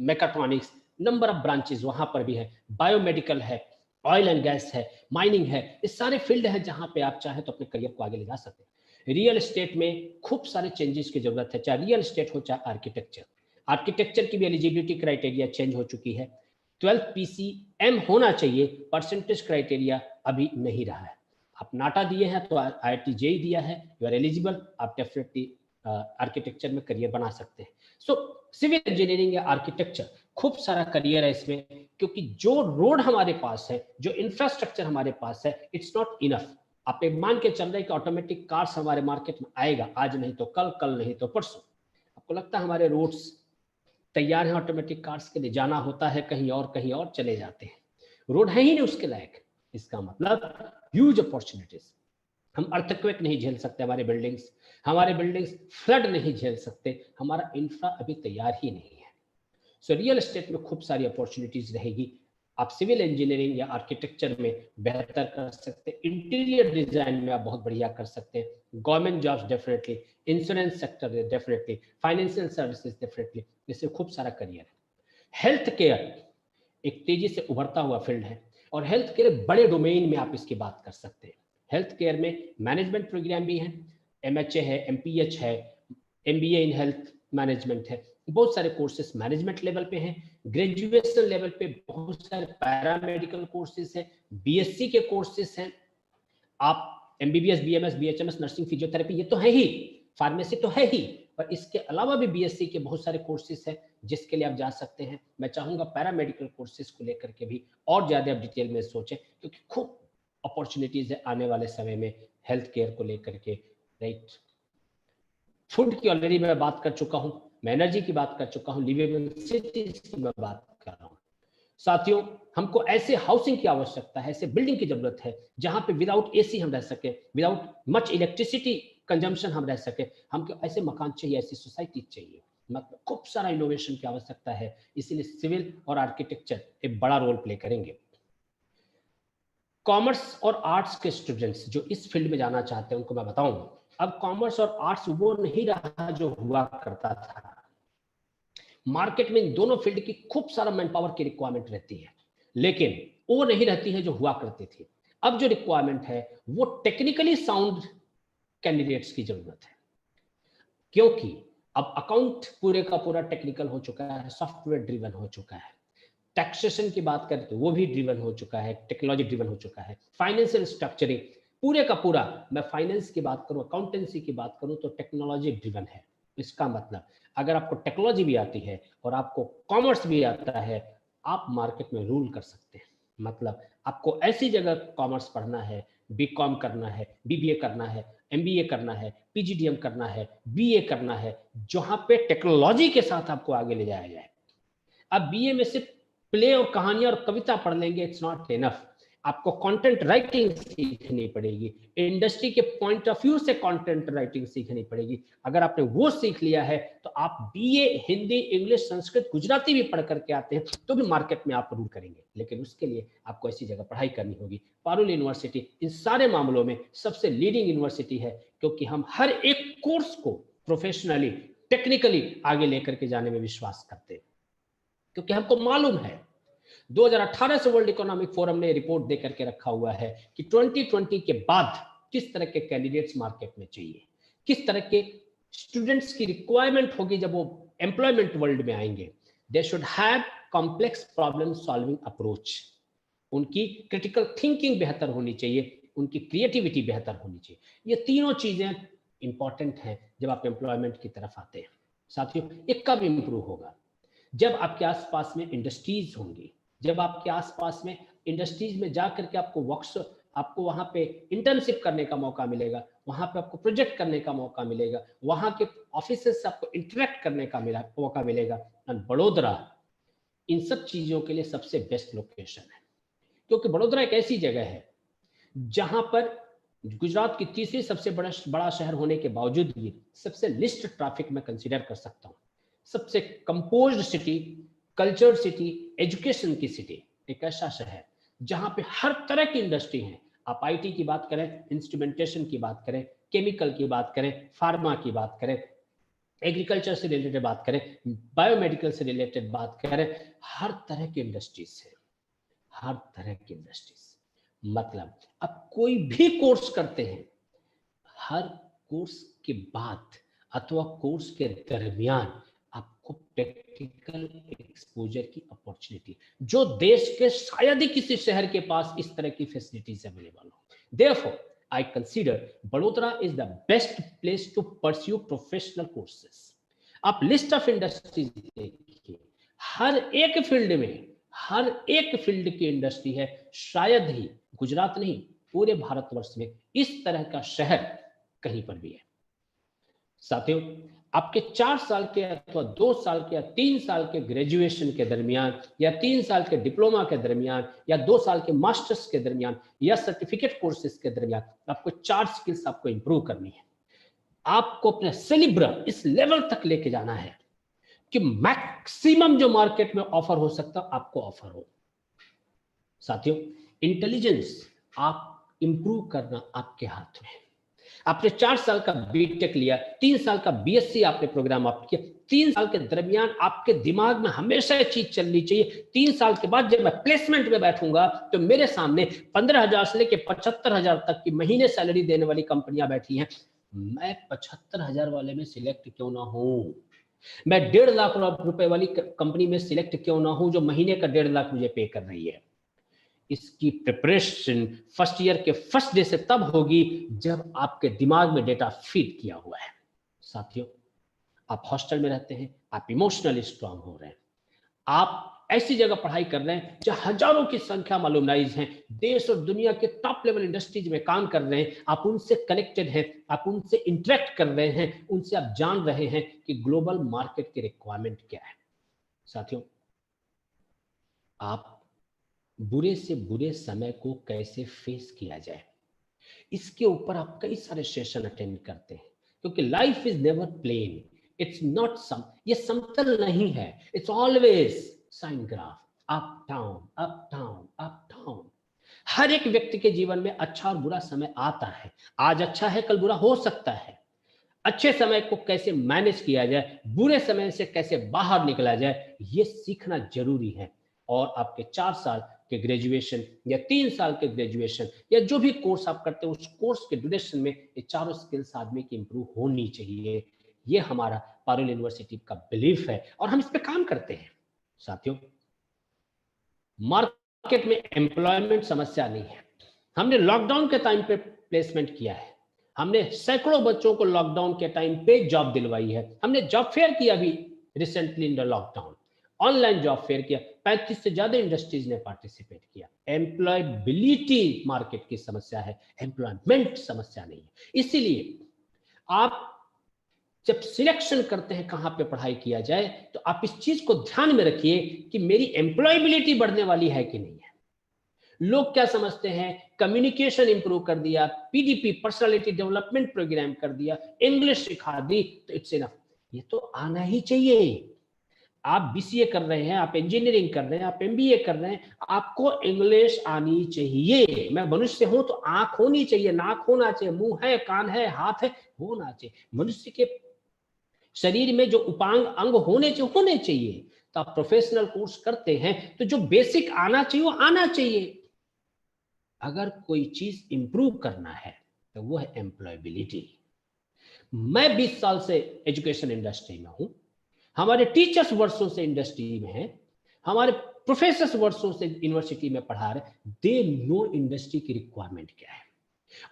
mechatronics, number of branches वहां पर भी है। बायोमेडिकल है, ऑयल एंड गैस है, माइनिंग है, ये सारे फील्ड है जहां पे आप चाहे तो अपने करियर को आगे ले जा सकते हैं। रियल एस्टेट में खूब सारे चेंजेस की जरूरत है, चाहे रियल एस्टेट हो चाहे आर्किटेक्चर। आर्किटेक्चर की भी एलिजिबिलिटी क्राइटेरिया चेंज हो चुकी है। 12 पीसीएम होना चाहिए, परसेंटेज क्राइटेरिया अभी नहीं रहा है। आप नाटा दिए हैं तो IIT JEE दिया है, यू आर एलिजिबल, आप डेफिनेटली आर्किटेक्चर में करियर बना सकते हैं। सो सिविल इंजीनियरिंग या आर्किटेक्चर खूब सारा करियर है इसमें, क्योंकि जो रोड हमारे पास है, जो इंफ्रास्ट्रक्चर हमारे पास है, इट्स नॉट इनफ। आप एक मान के चल रहे हैं कि ऑटोमेटिक कार्स हमारे मार्केट में आएगा, आज नहीं तो कल, कल नहीं तो परसों। आपको लगता है हमारे रोड्स तैयार हैं ऑटोमेटिक कार्स के लिए? जाना होता है कहीं और चले जाते हैं, रोड है ही नहीं उसके लायक। इसका मतलब ह्यूज अपॉर्चुनिटीज। हम अर्थक्वेक नहीं झेल सकते, हमारे बिल्डिंग्स फ्लड नहीं झेल सकते, हमारा इंफ्रा अभी तैयार ही नहीं है। सो रियल एस्टेट में खूब सारी अपॉर्चुनिटीज रहेगी। आप सिविल इंजीनियरिंग या आर्किटेक्चर में बेहतर कर सकते हैं, इंटीरियर डिजाइन में आप बहुत बढ़िया कर सकते हैं, government jobs definitely, insurance sector definitely, financial services definitely, इससे खूब सारा करियर है। हेल्थ केयर एक तेजी से उभरता हुआ फील्ड है और हेल्थ केयर एक बड़े डोमेन में आप इसकी बात कर सकते हैं। हेल्थ केयर में मैनेजमेंट प्रोग्राम भी है, MHA है, MPH है, MBA इन हेल्थ मैनेजमेंट है, बहुत सारे कोर्सेज मैनेजमेंट लेवल पे हैं, ग्रेजुएशन लेवल पे बहुत सारे पैरामेडिकल कोर्सेज हैं, BSc के कोर्सेज हैं, आप MBBS, BMS, BHMS, nursing, physiotherapy, ये तो है ही, फार्मेसी तो है ही, पर इसके अलावा भी BSc के बहुत सारे कोर्सेज हैं जिसके लिए आप जा सकते हैं। मैं चाहूंगा पैरामेडिकल कोर्सेज को लेकर के भी और ज्यादा आप डिटेल में सोचें, क्योंकि खूब अपॉर्चुनिटीज है आने वाले समय में हेल्थ केयर को लेकर के, राइट। फूड की ऑलरेडी मैं बात कर चुका हूं, मैं एनर्जी की बात कर चुका हूं, लिवेबल सिटीज की मैं बात कर रहा हूं। साथियों, हमको ऐसे हाउसिंग की आवश्यकता है, ऐसे बिल्डिंग की जरूरत है जहां पे विदाउट एसी हम रह सके, विदाउट मच इलेक्ट्रिसिटी कंजम्पशन हम रह सके। हमको ऐसे मकान चाहिए, ऐसी सोसाइटी चाहिए, मतलब खूब सारा इनोवेशन की आवश्यकता है, इसीलिए सिविल और आर्किटेक्चर एक बड़ा रोल प्ले करेंगे। कॉमर्स और आर्ट्स के स्टूडेंट्स जो इस फील्ड में जाना चाहते हैं उनको मैं बताऊं, अब कॉमर्स और आर्ट्स वो नहीं रहा जो हुआ करता था। मार्केट में इन दोनों फील्ड की खूब सारा मैन पावर की रिक्वायरमेंट रहती है, लेकिन वो नहीं रहती है जो हुआ करती थी। अब जो रिक्वायरमेंट है वो टेक्निकली साउंड कैंडिडेट्स की जरूरत है, क्योंकि अब अकाउंट पूरे का पूरा टेक्निकल हो चुका है, सॉफ्टवेयर ड्रिवन हो चुका है, टैक्सेशन की बात करें तो वो भी ड्रिवन हो चुका है, टेक्नोलॉजी ड्रिवन हो चुका है, फाइनेंशियल स्ट्रक्चरिंग पूरे का पूरा, मैं फाइनेंस की बात करूं, अकाउंटेंसी की बात करूं तो टेक्नोलॉजी ड्रिवन है। इसका मतलब अगर आपको टेक्नोलॉजी भी आती है और आपको कॉमर्स भी आता है, आप मार्केट में रूल कर सकते हैं। मतलब आपको ऐसी जगह कॉमर्स पढ़ना है, BCom करना है, BBA करना है, MBA करना है, PGDM करना है, BA करना है, जहां पे टेक्नोलॉजी के साथ आपको आगे ले जाया जाए। अब BA में सिर्फ प्ले और कहानियां और कविता पढ़ लेंगे, इट्स नॉट इनफ। आपको कंटेंट राइटिंग सीखनी पड़ेगी, इंडस्ट्री के पॉइंट ऑफ व्यू से कंटेंट राइटिंग सीखनी पड़ेगी। अगर आपने वो सीख लिया है तो आप BA हिंदी, इंग्लिश, संस्कृत, गुजराती भी पढ़ करके आते हैं तो भी मार्केट में आप रूल करेंगे, लेकिन उसके लिए आपको ऐसी जगह पढ़ाई करनी होगी। पारुल यूनिवर्सिटी इन सारे मामलों में सबसे लीडिंग यूनिवर्सिटी है, क्योंकि हम हर एक कोर्स को प्रोफेशनली, टेक्निकली आगे लेकर के जाने में विश्वास करते हैं, क्योंकि हमको मालूम है 2018 से वर्ल्ड इकोनॉमिक फोरम ने रिपोर्ट देकर के रखा हुआ है कि 2020 के बाद किस तरह के कैंडिडेट्स मार्केट में चाहिए, किस तरह के स्टूडेंट्स की रिक्वायरमेंट होगी जब वो एम्प्लॉयमेंट वर्ल्ड में आएंगे। They should have complex problem solving approach, उनकी क्रिटिकल थिंकिंग बेहतर होनी चाहिए, उनकी क्रिएटिविटी बेहतर होनी चाहिए। ये तीनों चीजें इंपॉर्टेंट हैं जब आप एम्प्लॉयमेंट की तरफ आते हैं। साथियों, ये कब इंप्रूव होगा? जब आपके आसपास में इंडस्ट्रीज होंगी, जब आपके आसपास में इंडस्ट्रीज में जा करके आपको वर्कशॉप, आपको वहां पे इंटर्नशिप करने का मौका मिलेगा, वहां पे आपको प्रोजेक्ट करने का मौका मिलेगा, वहां के ऑफिसर्स से आपको इंटरेक्ट करने का मौका मिलेगा। और बड़ोदरा इन सब चीजों के लिए सबसे बेस्ट लोकेशन है, क्योंकि बड़ोदरा एक ऐसी जगह है जहां पर गुजरात की तीसरी सबसे बड़ा शहर होने के बावजूद भी सबसे लिस्ट ट्रैफिक में कंसीडर कर सकता हूं, सबसे composed city, culture city, education की सिटी, एक ऐसा शहर जहां पे हर तरह की इंडस्ट्री है। आप IT की बात करें, इंस्ट्रूमेंटेशन की बात करें, केमिकल की बात करें, फार्मा की बात करें, एग्रीकल्चर से रिलेटेड बात करें, बायोमेडिकल से रिलेटेड बात करें, हर तरह की इंडस्ट्रीज है, हर तरह की इंडस्ट्रीज। मतलब आप कोई भी कोर्स करते हैं, हर कोर्स के बाद अथवा कोर्स के दरमियान आपको प्रैक्टिकल एक्सपोजर की अपॉर्चुनिटी, जो देश के शायद ही किसी शहर के पास इस तरह की फैसिलिटीज अवेलेबल हो। Therefore, I consider Vadodara is the best place to pursue professional courses. आप लिस्ट ऑफ इंडस्ट्रीज देखिए, हर एक फील्ड में, हर एक फील्ड की इंडस्ट्री है। शायद ही गुजरात नहीं, पूरे भारतवर्ष में इस तरह का शहर कहीं पर भी है। साथियों, आपके 4 साल के अथवा 2 साल के या 3 साल के ग्रेजुएशन के दरमियान या 3 साल के डिप्लोमा के दरमियान या 2 साल के मास्टर्स के दरमियान या सर्टिफिकेट कोर्सेज के दरमियान आपको 4 स्किल्स आपको इंप्रूव करनी है। आपको अपने सेलिब्रम इस लेवल तक लेके जाना है कि मैक्सिमम जो मार्केट में ऑफर हो सकता आपको ऑफर हो। साथियों, इंटेलिजेंस आप इंप्रूव करना आपके हाथ में। आपने 4 साल का बीटेक लिया, 3 साल का बीएससी आपने प्रोग्राम आप किया, 3 साल के दरमियान आपके दिमाग में हमेशा ये चीज चलनी चाहिए, 3 साल के बाद जब मैं प्लेसमेंट में बैठूंगा तो मेरे सामने 15,000 से लेकर 75,000 तक की महीने सैलरी देने वाली कंपनियां बैठी हैं, मैं 75,000 वाले में सिलेक्ट क्यों ना हूं, मैं 1.5 लाख रुपए वाली कंपनी में सिलेक्ट क्यों ना हूं जो महीने का 1.5 लाख मुझे पे कर रही है। इसकी प्रिपरेशन फर्स्ट ईयर के फर्स्ट डे से तब होगी जब आपके दिमाग में डेटा फीड किया हुआ है। साथियों, आप हॉस्टल में रहते हैं, आप इमोशनली स्ट्रांग हो रहे हैं, आप ऐसी जगह पढ़ाई कर रहे हैं जहां हजारों की संख्या में अलुमनाइज हैं, देश और दुनिया के टॉप लेवल इंडस्ट्रीज में काम कर रहे हैं, आप उनसे कनेक्टेड हैं, आप उनसे इंटरेक्ट कर रहे हैं, उनसे आप जान रहे हैं कि ग्लोबल मार्केट की रिक्वायरमेंट क्या है। साथियों, आप बुरे से बुरे समय को कैसे फेस किया जाए, इसके ऊपर आप कई सारे सेशन अटेंड करते हैं, क्योंकि life is never plain, it's not ये समतल नहीं है, it's always sine graph, up down up down up down. हर एक व्यक्ति के जीवन में अच्छा और बुरा समय आता है, आज अच्छा है कल बुरा हो सकता है। अच्छे समय को कैसे मैनेज किया जाए, बुरे समय से कैसे बाहर निकला जाए, ये सीखना जरूरी है। और आपके 4 साल के ग्रेजुएशन या 3 साल के ग्रेजुएशन या जो भी कोर्स आप करते हैं उस कोर्स के ड्यूरेशन में ये चारों स्किल्स आदमी की इंप्रूव होनी चाहिए। ये हमारा पारुल यूनिवर्सिटी का बिलीफ है और हम इस पे काम करते हैं। साथियों, मार्केट में एम्प्लॉयमेंट समस्या नहीं है। हमने लॉकडाउन के टाइम पे प्लेसमेंट किया है, हमने सैकड़ों बच्चों को लॉकडाउन के टाइम पे जॉब दिलवाई है, हमने जॉब फेयर किया अभी recently in the lockdown, online job fair किया, 35 से ज्यादा इंडस्ट्रीज ने पार्टिसिपेट किया। एम्प्लॉयबिलिटी मार्केट की समस्या है, एम्प्लॉयमेंट समस्या नहीं है। इसीलिए आप जब सिलेक्शन करते हैं कहां पे पढ़ाई किया जाए तो आप इस चीज को ध्यान में रखिए कि मेरी एम्प्लॉयबिलिटी बढ़ने वाली है कि नहीं है। लोग क्या समझते हैं, कम्युनिकेशन इंप्रूव कर दिया, पीडीपी पर्सनालिटी डेवलपमेंट प्रोग्राम कर दिया, इंग्लिश सिखा दी तो इट्स इनफ। ये तो आना ही चाहिए। आप बीसीए कर रहे हैं, आप इंजीनियरिंग कर रहे हैं, आप एमबीए कर रहे हैं, आपको इंग्लिश आनी चाहिए। मैं मनुष्य हूं तो आंख होनी चाहिए, नाक होना चाहिए, मुंह है, कान है, हाथ है, होना चाहिए। मनुष्य के शरीर में जो उपांग अंग होने चाहिए। तो आप प्रोफेशनल कोर्स करते हैं तो जो बेसिक आना चाहिए वो आना चाहिए। अगर कोई चीज इंप्रूव करना है तो वो है एम्प्लॉयबिलिटी। मैं 20 साल से एजुकेशन इंडस्ट्री में हूं, हमारे टीचर्स वर्षों से इंडस्ट्री में हैं, हमारे प्रोफेसर्स वर्षों से यूनिवर्सिटी में पढ़ा रहे, दे नो इंडस्ट्री की रिक्वायरमेंट क्या है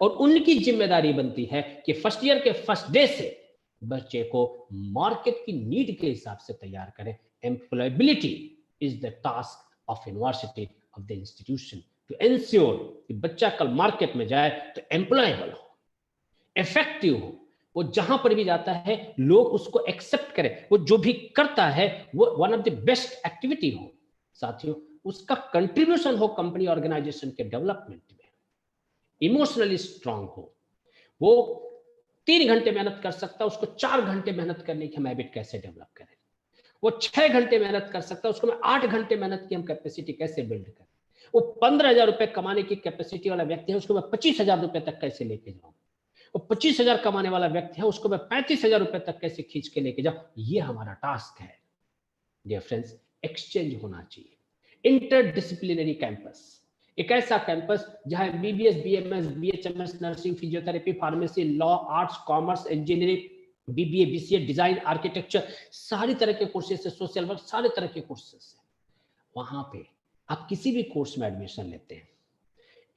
और उनकी जिम्मेदारी बनती है कि फर्स्ट ईयर के फर्स्ट डे से बच्चे को मार्केट की नीड के हिसाब से तैयार करें। Employability is the task of university of the institution to ensure कि बच्चा कल मार्केट में जाए तो एम्प्लॉयबल हो, इफेक्टिव हो, वो जहां पर भी जाता है लोग उसको एक्सेप्ट करें, वो जो भी करता है वो one of the best activity हो। साथियों, उसका कंट्रीब्यूशन हो कंपनी ऑर्गेनाइजेशन के डेवलपमेंट में, इमोशनली स्ट्रांग हो, वो 3 घंटे मेहनत कर सकता है, उसको 4 घंटे मेहनत करने की हम हैबिट कैसे डेवलप करें, वो 6 घंटे मेहनत कर सकता है, उसको मैं 8 घंटे मेहनत की हम कैपेसिटी कैसे बिल्ड करें, वो 15,000 रुपए कमाने की कैपेसिटी वाला व्यक्ति है उसको मैं 25,000 रुपए तक कैसे लेके जाऊं, वो 25,000 कमाने वाला व्यक्ति है उसको मैं 35,000 रुपए तक कैसे खींच के लेके जाऊं। ये हमारा टास्क है। डियर फ्रेंड्स, एक्सचेंज होना चाहिए। इंटरडिसिप्लिनरी कैंपस, एक ऐसा कैंपस जहां BBS, BMS, BHMS, nursing, physiotherapy, pharmacy, law, arts, commerce, engineering, BBA, BCA, design, architecture, सारी तरह के कोर्सेस है, सोशल वर्क, सारे तरह के कोर्सेस है। वहां पे आप किसी भी कोर्स में एडमिशन लेते हैं,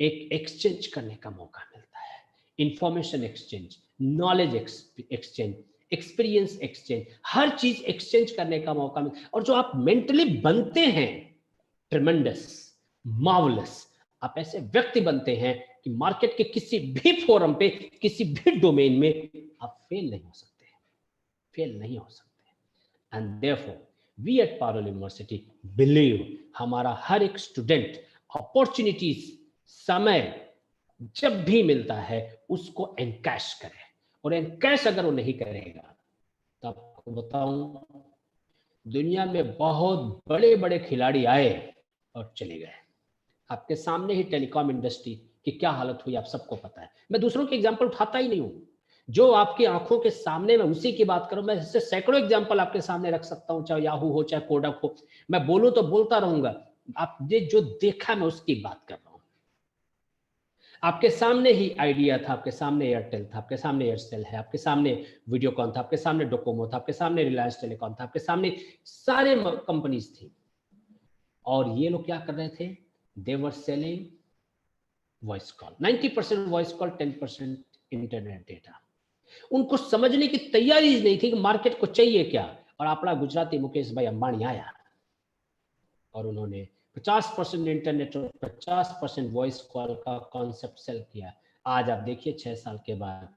एक एक्सचेंज करने का मौका मिलता है, information exchange, knowledge exchange, experience exchange, हर चीज एक्सचेंज करने का मौका मिलता है। और जो आप मेंटली बनते हैं, ट्रेमेंडस, मार्वलस, आप ऐसे व्यक्ति बनते हैं कि मार्केट के किसी भी फोरम पे, किसी भी डोमेन में आप फेल नहीं हो सकते। फेल नहीं हो सकते। And therefore we at Parul university believe हमारा हर एक स्टूडेंट अपॉर्चुनिटीज समय जब भी मिलता है उसको एनकैश करे, और एनकैश अगर वो नहीं करेगा तो आपको बताऊं दुनिया में बहुत बड़े बड़े खिलाड़ी आए और चले गए। आपके सामने ही टेलीकॉम इंडस्ट्री की क्या हालत हुई आप सबको पता है। मैं दूसरों के एग्जाम्पल उठाता ही नहीं हूं, जो आपकी आंखों के सामने, मैं उसी की बात करूं। मैं इससे सैकड़ों एग्जाम्पल आपके सामने रख सकता हूं, चाहे याहू हो चाहे कोडक हो। मैं बोलूं तो बोलता रहूंगा, आप ये जो देखा मैं उसकी बात कर रहा हूं। आपके सामने ही आइडिया था, आपके सामने एयरटेल था, आपके सामने एयरसेल है, आपके सामने वीडियोकॉन था, आपके सामने डोकोमो था, आपके सामने रिलायंस टेलीकॉम था, आपके सामने सारे कंपनीज थी। और ये लोग क्या कर रहे थे? They were selling voice call, 90% voice call, 10% internet data. उनको समझने की तैयारी नहीं थी कि मार्केट को चाहिए क्या। और अपना गुजराती मुकेश भाई अंबानी आया और उन्होंने 50% इंटरनेट और 50% वॉइस कॉल का कॉन्सेप्ट सेल किया। आज आप देखिए 6 साल के बाद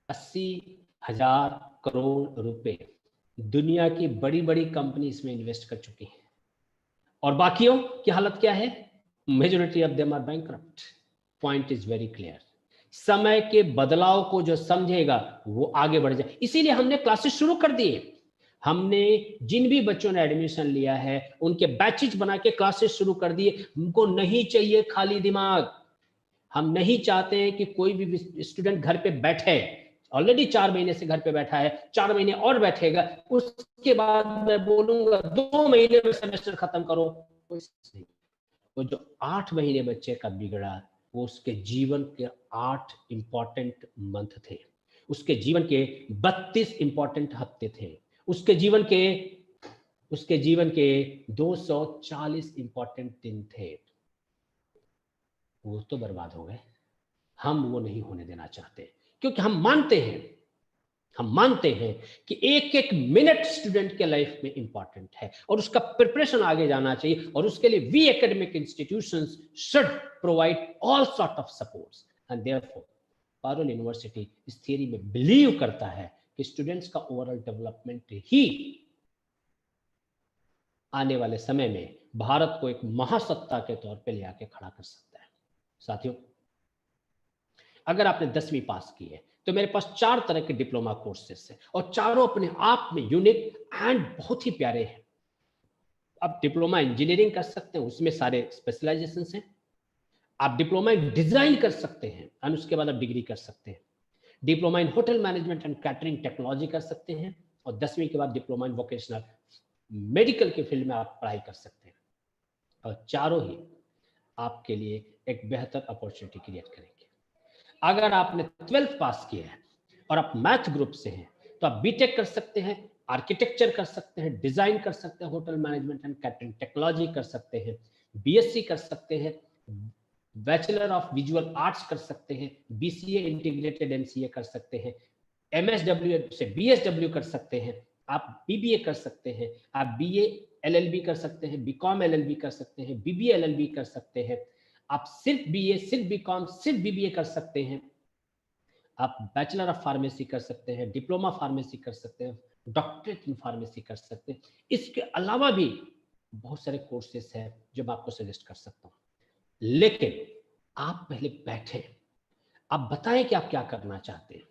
80,000 करोड़ रुपए दुनिया की बड़ी बड़ी कंपनी इसमें इन्वेस्ट कर चुकी है। और बाकियों की हालत क्या है? Majority of them are bankrupt. Point is very clear. समय के बदलाव को जो समझेगा वो आगे बढ़ जाए। इसीलिए हमने क्लासेस शुरू कर दिए। हमने जिन भी बच्चों ने एडमिशन लिया है उनके बैचेज बना के क्लासेस शुरू कर दिए। हमको नहीं चाहिए खाली दिमाग। हम नहीं चाहते कि कोई भी स्टूडेंट घर पे बैठे, ऑलरेडी 4 महीने से घर पे बैठा है, 4 महीने और बैठेगा, उसके बाद मैं बोलूंगा 2 महीने में सेमेस्टर खत्म करो। नहीं, वो जो 8 महीने बच्चे का बिगड़ा, वो उसके जीवन के 8 इंपॉर्टेंट मंथ थे, उसके जीवन के 32 इंपॉर्टेंट हफ्ते थे, उसके जीवन के 240 इंपॉर्टेंट दिन थे। वो तो बर्बाद हो गए। हम वो नहीं होने देना चाहते, क्योंकि हम मानते हैं कि एक एक मिनट स्टूडेंट के लाइफ में इंपॉर्टेंट है और उसका प्रिपरेशन आगे जाना चाहिए। और उसके लिए we academic institutions should provide all sort of supports. And therefore Parul university इस थियरी में बिलीव करता है कि स्टूडेंट्स का ओवरऑल डेवलपमेंट ही आने वाले समय में भारत को एक महासत्ता के तौर पे ले आके खड़ा कर सकता है। साथियों, अगर आपने 10वीं पास की है तो मेरे पास 4 तरह के डिप्लोमा कोर्सेस हैं और चारों अपने आप में यूनिक एंड बहुत ही प्यारे हैं। आप डिप्लोमा इंजीनियरिंग कर सकते हैं, उसमें सारे स्पेशलाइजेशन हैं। आप डिप्लोमा इन डिजाइन कर सकते हैं और उसके बाद आप डिग्री कर सकते हैं। Diploma in hotel management and catering technology कर सकते हैं और 10वीं के बाद डिप्लोमा इन वोकेशनल मेडिकल के फील्ड में आप पढ़ाई कर सकते हैं। और चारों ही आपके लिए एक बेहतर अपॉर्चुनिटी क्रिएट करेंगे। अगर आपने 12th पास किया है और आप मैथ ग्रुप से हैं तो आप बीटेक कर सकते हैं, आर्किटेक्चर कर सकते हैं, डिजाइन कर सकते हैं, hotel management and catering technology कर सकते हैं, बीएससी कर सकते हैं, बैचलर ऑफ विजुअल आर्ट्स कर सकते हैं, बीसीए इंटीग्रेटेड एमसीए कर सकते हैं, एमएसडब्ल्यू से बीएसडब्ल्यू कर सकते हैं, आप बीबीए कर सकते हैं, आप बीए एलएलबी कर सकते हैं, बीकॉम एलएलबी कर सकते हैं, बीबीए एलएलबी कर सकते हैं, आप सिर्फ बीए, सिर्फ बीकॉम, सिर्फ बीबीए कर सकते हैं, आप बैचलर ऑफ फार्मेसी कर सकते हैं, डिप्लोमा फार्मेसी कर सकते हैं, डॉक्टरेट इन फार्मेसी कर सकते हैं। इसके अलावा भी बहुत सारे कोर्सेस हैं जो मैं आपको सजेस्ट कर सकता हूँ। लेकिन आप पहले बैठे, आप बताएं कि आप क्या करना चाहते हैं।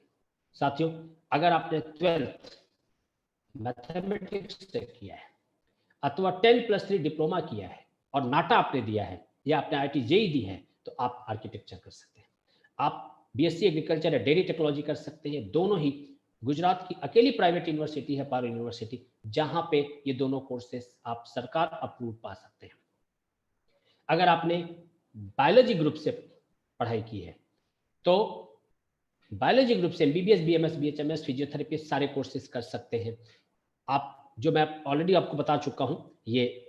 साथियों, अगर आपने 12th मैथमेटिक्स से किया है अथवा 10+3 डिप्लोमा किया है और नाटा आपने दिया है या आपने आईआईटी जेईई दी है तो आप आर्किटेक्चर कर सकते हैं। आप बीएससी एग्रीकल्चर या डेयरी टेक्नोलॉजी कर सकते हैं। दोनों ही गुजरात की अकेली प्राइवेट यूनिवर्सिटी है पारुल यूनिवर्सिटी, जहां पे ये दोनों कोर्सेस आप सरकार अप्रूव पा सकते हैं। अगर आपने बायोलॉजी ग्रुप से पढ़ाई की है तो बायोलॉजी ग्रुप से एमबीबीएस, बीएमएस, बीएचएमएस, फिजियोथेरेपी सारे कोर्सेज कर सकते हैं। आप जो मैं ऑलरेडी आपको बता चुका हूं, ये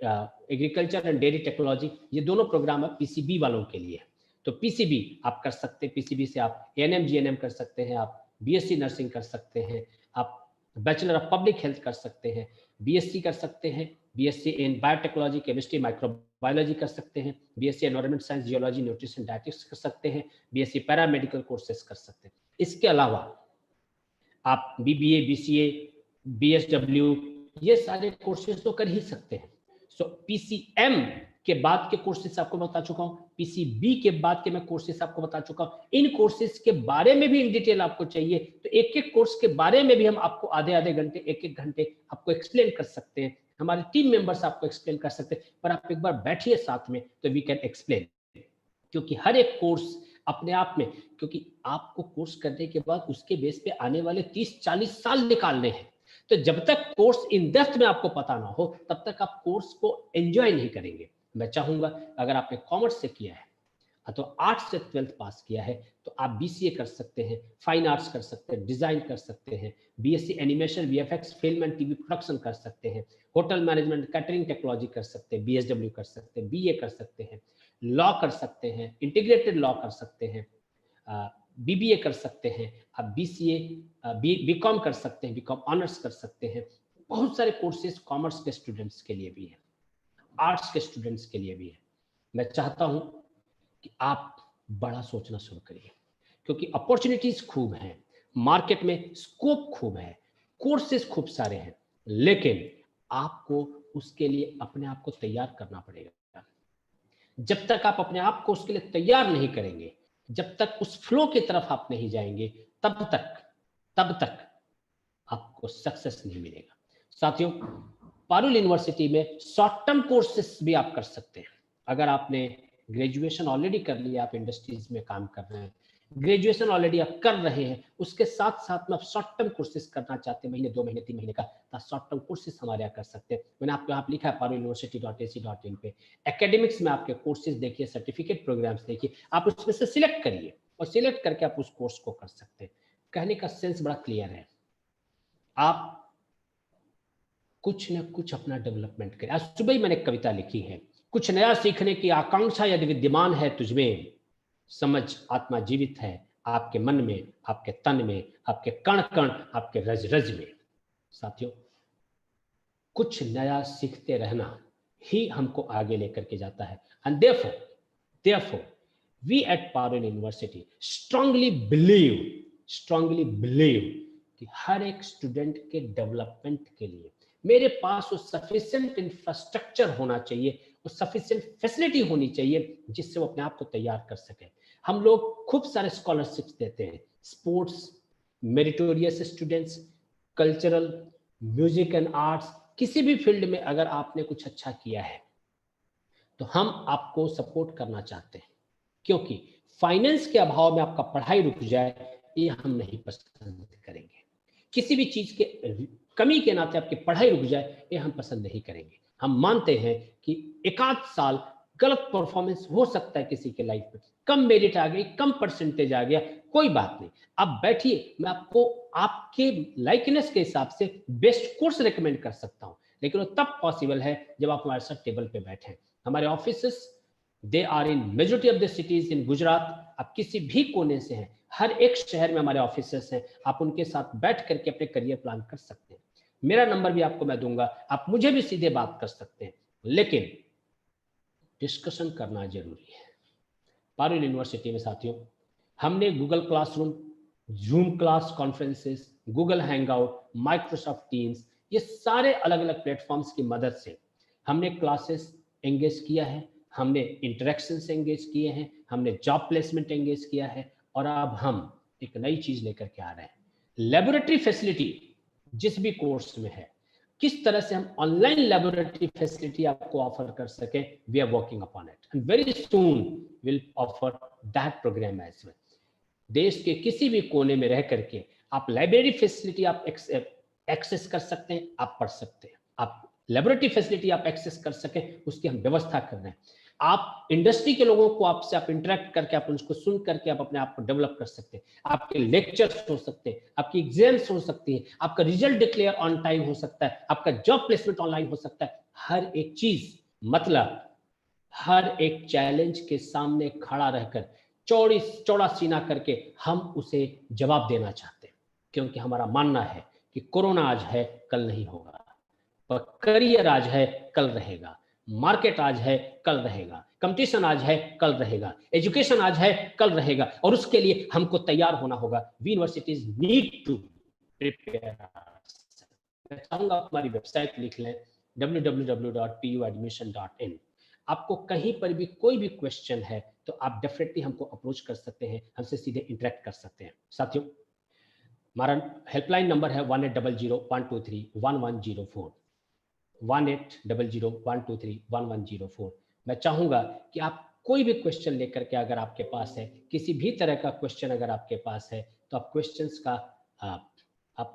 एग्रीकल्चर एंड डेयरी टेक्नोलॉजी, ये दोनों प्रोग्राम है पीसीबी वालों के लिए। तो पीसीबी आप कर सकते हैं, पीसीबी से आप एएनएम जीएनएम कर सकते हैं, आप बीएससी नर्सिंग कर सकते हैं, आप बैचलर ऑफ पब्लिक हेल्थ कर सकते हैं, बीएससी कर सकते हैं, BSc in biotechnology, chemistry, microbiology कर सकते हैं, BSc environment science, geology, nutrition, dietetics कर सकते हैं, बीएससी पैरामेडिकल कोर्सेज कर सकते हैं। इसके अलावा आप BBA, BCA, BSW ये सारे कोर्सेज तो कर ही सकते हैं। सो PCM के बाद के कोर्सेज आपको बता चुका हूं, PCB के बाद के मैं कोर्सेज आपको बता चुका हूं। इन कोर्सेज के बारे में भी इन डिटेल आपको चाहिए तो एक एक कोर्स के बारे में भी हम आपको आधे आधे घंटे, एक एक घंटे आपको एक्सप्लेन कर सकते हैं। हमारे टीम मेंबर्स आपको एक्सप्लेन कर सकते हैं, पर आप एक बार बैठिए साथ में तो वी कैन एक्सप्लेन। क्योंकि हर एक कोर्स अपने आप में, क्योंकि आपको कोर्स करने के बाद उसके बेस पे आने वाले 30-40 साल निकालने हैं, तो जब तक कोर्स इन डेप्थ में आपको पता ना हो तब तक आप कोर्स को एंजॉय नहीं करेंगे। मैं चाहूंगा अगर आपने कॉमर्स से किया है तो आर्ट्स से 12th पास किया है तो आप BCA कर सकते हैं, फाइन आर्ट्स कर सकते हैं, डिजाइन कर सकते हैं, BSc animation, VFX, film and TV production कर सकते हैं, होटल मैनेजमेंट, कैटरिंग टेक्नोलॉजी कर सकते हैं, BSW कर सकते हैं, BA कर सकते हैं, लॉ कर सकते हैं, इंटीग्रेटेड लॉ कर सकते हैं, BBA कर सकते हैं, आप BCA, BCom कर सकते हैं, BCom ऑनर्स कर सकते हैं। बहुत सारे कोर्सेज कॉमर्स के स्टूडेंट्स के लिए भी है, आर्ट्स के स्टूडेंट्स के लिए भी है। मैं चाहता हूं कि आप बड़ा सोचना शुरू करिए, क्योंकि अपॉर्चुनिटीज खूब हैं, मार्केट में स्कोप खूब है, कोर्सेज खूब सारे हैं, लेकिन आपको उसके लिए अपने आप को तैयार करना पड़ेगा। जब तक आप अपने आप को उसके लिए तैयार नहीं करेंगे, जब तक उस फ्लो की तरफ आप नहीं जाएंगे, तब तक आपको सक्सेस नहीं मिलेगा। साथियों, पारुल यूनिवर्सिटी में शॉर्ट टर्म कोर्सेस भी आप कर सकते हैं। अगर आपने ग्रेजुएशन ऑलरेडी कर लिया, आप इंडस्ट्रीज में काम कर रहे हैं, ग्रेजुएशन ऑलरेडी आप कर रहे हैं, उसके साथ साथ में आप शॉर्ट टर्म कोर्सेज करना चाहते हैं, महीने 2 महीने 3 महीने का, तो शॉर्ट टर्म कोर्सेज हमारे यहाँ कर सकते हैं। मैंने आपको यहाँ लिखा है paruluniversity.ac.in पे। एकेडमिक्स में आपके कोर्सेज देखिए, सर्टिफिकेट प्रोग्राम्स देखिए, आप उसमें से सिलेक्ट करिए और सिलेक्ट करके आप उस कोर्स को कर सकते हैं। कहने का सेंस बड़ा क्लियर है, आप कुछ न कुछ अपना डेवलपमेंट करें। आज सुबह ही मैंने एक कविता लिखी है, कुछ नया सीखने की आकांक्षा यदि विद्यमान है तुझमें, समझ आत्मा जीवित है आपके मन में, आपके तन में, आपके कण कण, आपके रज रज में। साथियों, कुछ नया सीखते रहना ही हमको आगे लेकर के जाता है। And therefore we at Parul University strongly believe कि हर एक स्टूडेंट के डेवलपमेंट के लिए मेरे पास वो सफिशिएंट इंफ्रास्ट्रक्चर होना चाहिए, वो सफिशिएंट फैसिलिटी होनी चाहिए जिससे वो अपने आप को तैयार कर सके। हम लोग खूब सारे स्कॉलरशिप्स देते हैं, sports, meritorious students, cultural, music and arts, किसी भी फील्ड में अगर आपने कुछ अच्छा किया है तो हम आपको सपोर्ट करना चाहते हैं, क्योंकि फाइनेंस के अभाव में आपका पढ़ाई रुक जाए ये हम नहीं पसंद करेंगे। किसी भी चीज के कमी के नाते आपकी पढ़ाई रुक जाए ये हम पसंद नहीं करेंगे। हम मानते हैं कि एक आध साल गलत परफॉर्मेंस हो सकता है किसी के लाइफ में, कम मेरिट आ गई, कम परसेंटेज आ गया, कोई बात नहीं, आप बैठिए, मैं आपको आपके लाइकनेस के हिसाब से बेस्ट कोर्स रेकमेंड कर सकता हूं, लेकिन वो तब पॉसिबल है जब आप हमारे साथ टेबल पे बैठे। हमारे offices they are in majority of the cities in Gujarat. आप किसी भी कोने से हैं, हर एक शहर में हमारे ऑफिसेस हैं, आप उनके साथ बैठ करके अपने करियर प्लान कर सकते हैं। मेरा नंबर भी आपको मैं दूंगा, आप मुझे भी सीधे बात कर सकते हैं, लेकिन डिस्कशन करना जरूरी है। पारुल यूनिवर्सिटी में साथियों हमने Google classroom, zoom class conferences, Google hangout, Microsoft teams, ये सारे अलग अलग प्लेटफॉर्म्स की मदद से हमने क्लासेस एंगेज किया है, हमने इंटरेक्शंस एंगेज किए हैं, हमने जॉब प्लेसमेंट एंगेज किया है, और अब हम एक नई चीज लेकर के आ रहे हैं, लेबोरेटरी फैसिलिटी। जिस भी कोर्स में है, किस तरह से हम ऑनलाइन लेबोरेटरी फैसिलिटी आपको ऑफर कर सके, we are working upon it and very soon will offer that programme as well. देश के किसी भी कोने में रह करके आप लाइब्रेरी फैसिलिटी आप एक्सेस कर सकते हैं, आप पढ़ सकते हैं, आप लेबोरेटरी फैसिलिटी आप एक्सेस कर सकें उसकी हम व्यवस्था कर रहे हैं। आप इंडस्ट्री के लोगों को आपसे आप इंटरेक्ट करके आप उनको सुन करके आप अपने आप को डेवलप कर सकते हैं, आपके लेक्चर्स हो सकते हैं, आपकी एग्जाम्स हो सकती है, आपका रिजल्ट डिक्लेयर ऑन टाइम हो सकता है, आपका जॉब प्लेसमेंट ऑनलाइन हो सकता है, हर एक चीज, मतलब हर एक चैलेंज के सामने खड़ा रहकर चौड़ा सीना करके हम उसे जवाब देना चाहते हैं, क्योंकि हमारा मानना है कि कोरोना आज है कल नहीं होगा, पर करियर आज है कल रहेगा, मार्केट आज है कल रहेगा, कंपटीशन आज है कल रहेगा, एजुकेशन आज है कल रहेगा, और उसके लिए हमको तैयार होना होगा। We universities need to prepare ourselves. मैं चाहूंगा आप हमारी वेबसाइट लिख लें www.puadmission.in। आपको कहीं पर भी कोई भी क्वेश्चन है तो आप डेफिनेटली हमको अप्रोच कर सकते हैं, हमसे सीधे इंटरेक्ट कर सकते हैं। साथियों, हमारा हेल्पलाइन नंबर है 1800-123-1104, 1800-123-1104। मैं चाहूंगा कि आप कोई भी क्वेश्चन लेकर के अगर आपके पास है, किसी भी तरह का क्वेश्चन अगर आपके पास है, तो आप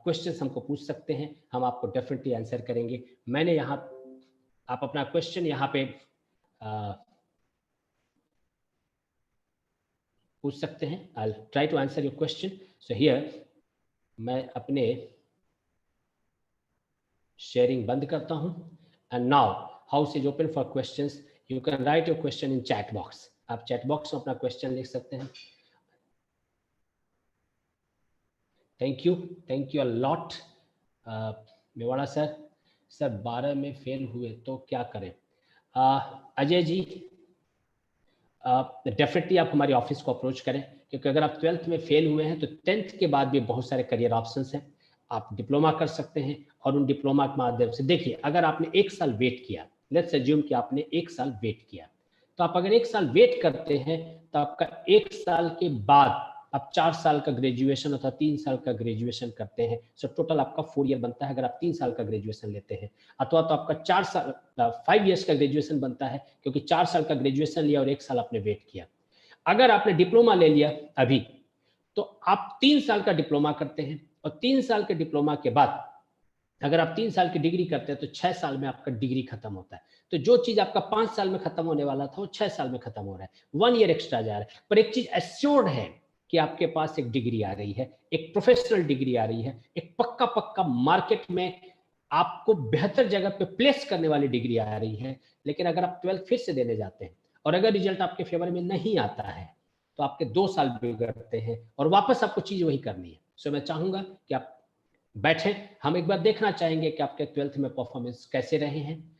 क्वेश्चंस हमको पूछ सकते हैं, हम आपको डेफिनेटली आंसर करेंगे। मैंने यहाँ, आप अपना क्वेश्चन यहाँ पे पूछ सकते हैं। I try to answer your question. So here मैं अपने शेयरिंग बंद करता हूं and now house is open for questions. You can write your question in chat box. आप चैट बॉक्स में अपना क्वेश्चन लिख सकते हैं। Thank you a lot. Mewada sir, 12 में फेल हुए तो क्या करें? अजय जी, डेफिनेटली आप हमारे ऑफिस को अप्रोच करें, क्योंकि अगर आप 12th में फेल हुए हैं तो 10th के बाद भी बहुत सारे करियर ऑप्शंस हैं। आप डिप्लोमा कर सकते हैं और उन डिप्लोमा के माध्यम से, देखिए अगर आपने 1 साल वेट किया, लेट्स अज्यूम कि आपने 1 साल वेट किया, तो आप अगर 1 साल वेट करते हैं तो आपका 1 साल के बाद आप 4 साल का ग्रेजुएशन अथवा 3 साल का ग्रेजुएशन करते हैं। सो टोटल आपका 4 ईयर बनता है अगर आप 3 साल का ग्रेजुएशन लेते हैं, अथवा तो आपका 5 ईयर्स का ग्रेजुएशन बनता है, क्योंकि 4 साल का ग्रेजुएशन लिया और 1 साल आपने वेट किया। अगर आपने डिप्लोमा ले लिया अभी, तो आप 3 साल का डिप्लोमा करते हैं और 3 साल के डिप्लोमा के बाद अगर आप 3 साल की डिग्री करते हैं तो 6 साल में आपका डिग्री खत्म होता है। तो जो चीज आपका 5 साल में खत्म होने वाला था वो 6 साल में खत्म हो रहा है, 1 ईयर एक्स्ट्रा जा रहा है। पर एक चीज एश्योर्ड है कि आपके पास एक डिग्री आ रही है, एक प्रोफेशनल डिग्री आ रही है, एक पक्का मार्केट में आपको बेहतर जगह पे प्लेस करने वाली डिग्री आ रही है। लेकिन अगर आप 12th फिर से देने जाते हैं और अगर रिजल्ट आपके फेवर में नहीं आता है तो आपके 2 साल बिगड़ते हैं और वापस आपको चीज वही करनी है। सो मैं चाहूंगा कि आप बैठे, हम एक बार देखना चाहेंगे कि आपके 12th में परफॉर्मेंस कैसे रहे हैं,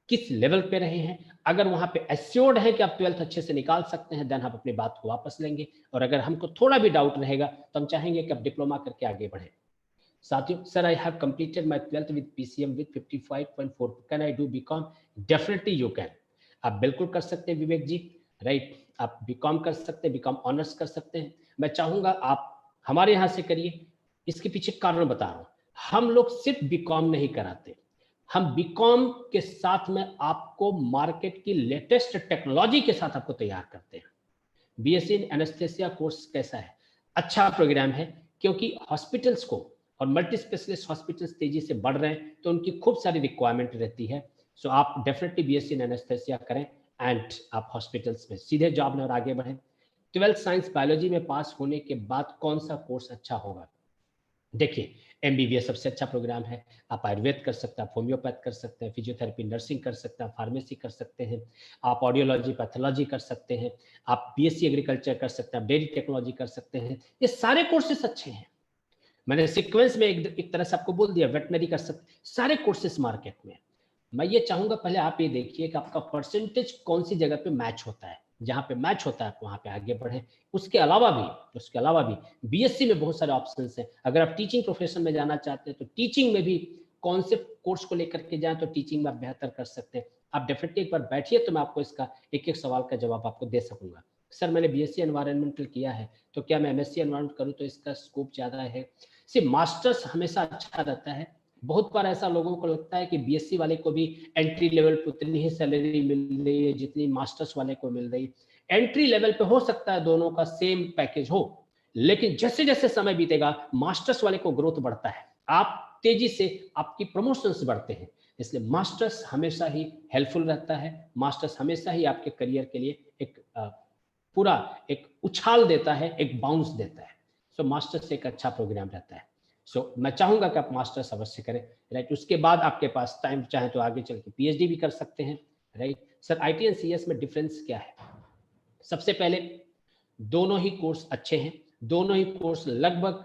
किस लेवल पे रहे हैं। अगर वहां पे एश्योर्ड है कि आप 12th अच्छे से निकाल सकते हैं, देन हम अपनी बात को वापस लेंगे। और अगर हमको थोड़ा भी डाउट रहेगा तो हम चाहेंगे कि आप डिप्लोमा करके आगे बढ़े। साथियों, sir I have completed my 12th with PCM with 55.4, can I do BCom? Definitely you can. आप बिल्कुल कर सकते हैं विवेक जी, राइट। आप बीकॉम कर सकते हैं, बीकॉम ऑनर्स कर सकते हैं। मैं चाहूंगा आप हमारे यहाँ से करिए। इसके पीछे कारण बता रहा हूं। हम लोग सिर्फ बीकॉम नहीं कराते, हम बीकॉम के साथ में आपको मार्केट की लेटेस्ट टेक्नोलॉजी के साथ आपको तैयार करते हैं। बीएससी इन एनेस्थेसिया कोर्स कैसा है? अच्छा प्रोग्राम है, क्योंकि हॉस्पिटल्स को और मल्टी स्पेशलिस्ट हॉस्पिटल्स तेजी से बढ़ रहे हैं तो उनकी खूब सारी रिक्वायरमेंट रहती है। सो आप डेफिनेटली बीएससी इन एनेस्थेसिया करें एंड आप हॉस्पिटल्स में सीधे जॉब में और आगे बढ़ें। 12th साइंस बायोलॉजी में पास होने के बाद कौन सा कोर्स अच्छा होगा? देखिए, एमबीबीएस सबसे अच्छा प्रोग्राम है। आप आयुर्वेद कर सकते हैं, आप होम्योपैथ कर सकते हैं, फिजियोथेरेपी नर्सिंग कर सकते हैं, फार्मेसी कर सकते हैं, आप ऑडियोलॉजी पैथोलॉजी कर सकते हैं, आप बीएससी एग्रीकल्चर कर सकते हैं, आप डेयरी टेक्नोलॉजी कर सकते हैं। ये सारे कोर्सेस अच्छे हैं। मैंने सीक्वेंस में एक तरह से आपको बोल दिया, वेटनरी कर सकते, सारे कोर्सेस मार्केट में। मैं ये चाहूंगा पहले आप ये देखिए कि आपका परसेंटेज कौन सी जगह पे मैच होता है। जहां पे मैच होता है आप वहां पे आगे बढ़े। उसके अलावा भी बीएससी में बहुत सारे ऑप्शंस हैं। अगर आप टीचिंग प्रोफेशन में जाना चाहते हैं तो टीचिंग में भी कौन से कोर्स को लेकर के जाएं तो टीचिंग में आप बेहतर कर सकते हैं। आप डेफिनेटली एक बार बैठिए तो मैं आपको इसका एक एक सवाल का जवाब आपको दे सकूंगा। सर मैंने बीएससी एनवायरमेंटल किया है तो क्या मैं एमएससी एनवायरमेंट करूं तो इसका स्कोप ज्यादा है? सिर्फ मास्टर्स हमेशा अच्छा रहता है। बहुत बार ऐसा लोगों को लगता है कि बीएससी वाले को भी एंट्री लेवल पे उतनी ही सैलरी मिल रही है जितनी मास्टर्स वाले को मिल रही है। एंट्री लेवल पे हो सकता है दोनों का सेम पैकेज हो, लेकिन जैसे जैसे समय बीतेगा मास्टर्स वाले को ग्रोथ बढ़ता है, आप तेजी से आपकी प्रमोशंस बढ़ते हैं। इसलिए मास्टर्स हमेशा ही हेल्पफुल रहता है। मास्टर्स हमेशा ही आपके करियर के लिए एक पूरा एक उछाल देता है, एक बाउंस देता है। सो मास्टर्स एक अच्छा प्रोग्राम रहता है। सो मैं चाहूंगा कि आप मास्टर्स अवश्य करें, राइट। उसके बाद आपके पास टाइम चाहे तो आगे चल के पीएचडी भी कर सकते हैं, right. Sir IT and CS में डिफरेंस क्या है? सबसे पहले दोनों ही कोर्स अच्छे हैं, दोनों ही कोर्स लगभग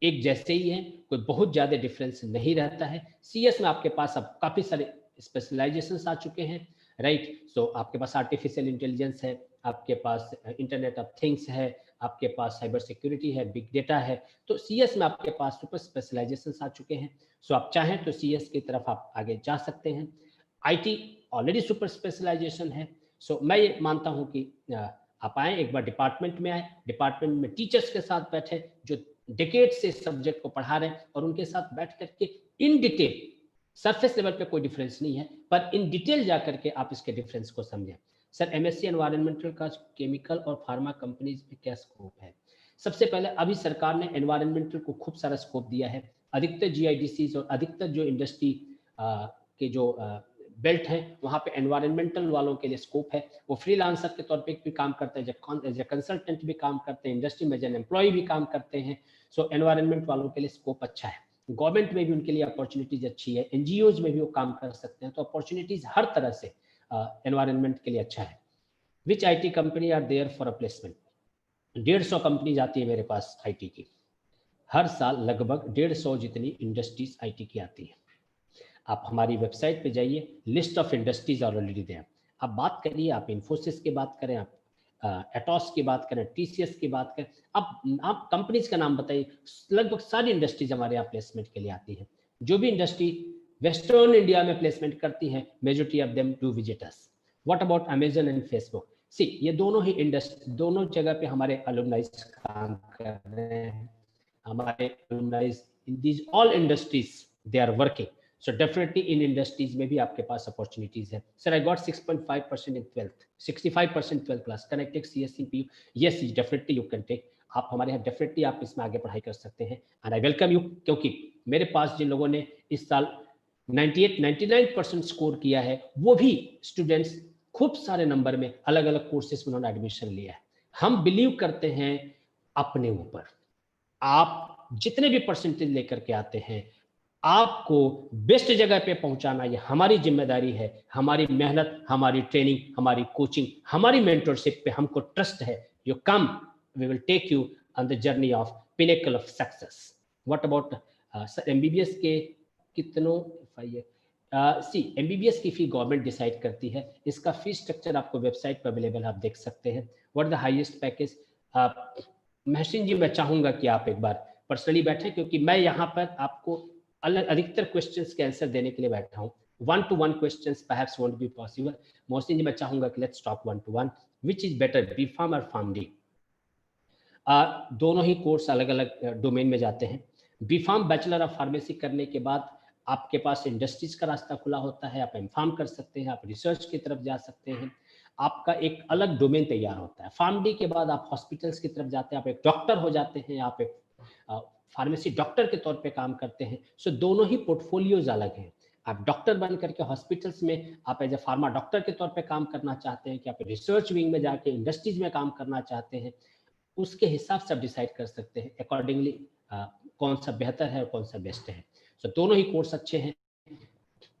एक जैसे ही हैं, कोई बहुत ज्यादा डिफरेंस नहीं रहता है। सीएस में आपके पास अब काफी सारे स्पेशलाइजेशंस आ चुके हैं, राइट। सो आपके पास आर्टिफिशियल इंटेलिजेंस है, आपके पास इंटरनेट ऑफ थिंग्स है, आपके पास साइबर सिक्योरिटी है, बिग डेटा है, तो CS में आपके पास सुपर स्पेशलाइजेशन आ चुके हैं। सो आप चाहें तो CS की तरफ आप आगे जा सकते हैं। IT ऑलरेडी सुपर स्पेशलाइजेशन है। सो मैं ये मानता हूँ कि आप आए, एक बार डिपार्टमेंट में आए, डिपार्टमेंट में टीचर्स के साथ बैठे जो डिकेड से सब्जेक्ट को पढ़ा रहे हैं, और उनके साथ बैठ करके इन डिटेल, सरफेस लेवल पे कोई डिफरेंस नहीं है, पर इन डिटेल जा करके आप इसके डिफरेंस को समझें। सर MSc एनवायरमेंटल का केमिकल और फार्मा कंपनीज में क्या स्कोप है? सबसे पहले अभी सरकार ने एनवायरमेंटल को खूब सारा स्कोप दिया है। अधिकतर GIDCs और अधिकतर जो इंडस्ट्री के जो बेल्ट हैं, वहाँ पे एनवायरमेंटल वालों के लिए स्कोप है। वो फ्रीलांसर के तौर पे भी काम करते हैं, एज ए कंसल्टेंट भी काम करते हैं, इंडस्ट्री में एज एन एम्प्लॉय भी काम करते हैं। सो एनवायरमेंट वालों के लिए स्कोप अच्छा है। गवर्नमेंट में भी उनके लिए अपॉर्चुनिटीज अच्छी है, NGOs में भी वो काम कर सकते हैं। तो अपॉर्चुनिटीज हर तरह से एनवायरनमेंट के लिए अच्छा है। Which IT company are there for a placement? 150 companies आती है मेरे पास IT की। हर साल लगभग 150 जितनी इंडस्ट्रीज IT की आती है। आप हमारी वेबसाइट पे जाइए, लिस्ट ऑफ इंडस्ट्रीज ऑलरेडी दें। आप बात करिए, आप इन्फोसिस की बात करें, आप एटॉस की बात करें, TCS की बात करें, आप कंपनीज का नाम बताइए, लगभग सारी इंडस्ट्रीज हमारे यहाँ प्लेसमेंट के लिए आती है। जो भी इंडस्ट्री वेस्टर्न इंडिया में प्लेसमेंट करती है, majority of them do visit us. What about Amazon and Facebook? See, ये दोनों ही इंडस्ट्री, दोनों जगह पे हमारे अलुमनाइज काम कर रहे हैं। हमारे alumnis in these all industries they are working. So definitely in industries में भी आपके पास opportunities है. Sir, I got 6.5% in 12th, 65% 12th class. Can I take CSE PU? Yes, definitely you can take. आप हमारे यहाँ definitely आप इसमें आगे पढ़ाई कर सकते हैं, and I welcome you, क्योंकि मेरे पास जिन लोगों ने इस साल 98-99% स्कोर किया है, वो भी स्टूडेंट्स खूब सारे नंबर में अलग अलग कोर्सेज में उन्होंने एडमिशन लिया है। हम बिलीव करते हैं अपने ऊपर। आप जितने भी परसेंटेज लेकर के आते हैं, आपको बेस्ट जगह पे पहुंचाना ये हमारी जिम्मेदारी है। हमारी मेहनत, हमारी ट्रेनिंग, हमारी कोचिंग, हमारी मेंटरशिप पे हमको ट्रस्ट है। You come, we will take you on the journey of pinnacle of success. What about MBBS के कितनों सी, MBBS की फी गवर्नमेंट डिसाइड करती है। इसका फी स्ट्रक्चर आपको वेबसाइट पर अवेलेबल, आप देख सकते हैं। What the highest package? Mohsin ji, मैं चाहूंगा कि आप एक बार पर्सनली बैठे, क्योंकि मैं यहाँ पर आपको अधिकतर क्वेश्चंस के आंसर देने के लिए बैठा हूँ। 1-to-1 questions perhaps won't be possible. Mohsin ji, मैं चाहूंगा कि let's talk 1-to-1. Which is better, B.Pharm और PharmD? दोनों ही कोर्स अलग अलग डोमेन में जाते हैं। B.Pharm बैचलर ऑफ फार्मेसी करने के बाद आपके पास इंडस्ट्रीज का रास्ता खुला होता है। आप M.Pharm कर सकते हैं, आप रिसर्च की तरफ जा सकते हैं, आपका एक अलग डोमेन तैयार होता है। PharmD के बाद आप हॉस्पिटल्स की तरफ जाते हैं, आप एक डॉक्टर हो जाते हैं, आप एक फार्मेसी डॉक्टर के तौर पे काम करते हैं। सो दोनों ही पोर्टफोलियोज अलग हैं। आप डॉक्टर बन करके हॉस्पिटल्स में आप एज ए फार्मा डॉक्टर के तौर पे काम करना चाहते हैं, कि आप रिसर्च विंग में जाके इंडस्ट्रीज में काम करना चाहते हैं, उसके हिसाब से आप डिसाइड कर सकते हैं अकॉर्डिंगली कौन सा बेहतर है और कौन सा बेस्ट है। सो दोनों ही कोर्स अच्छे हैं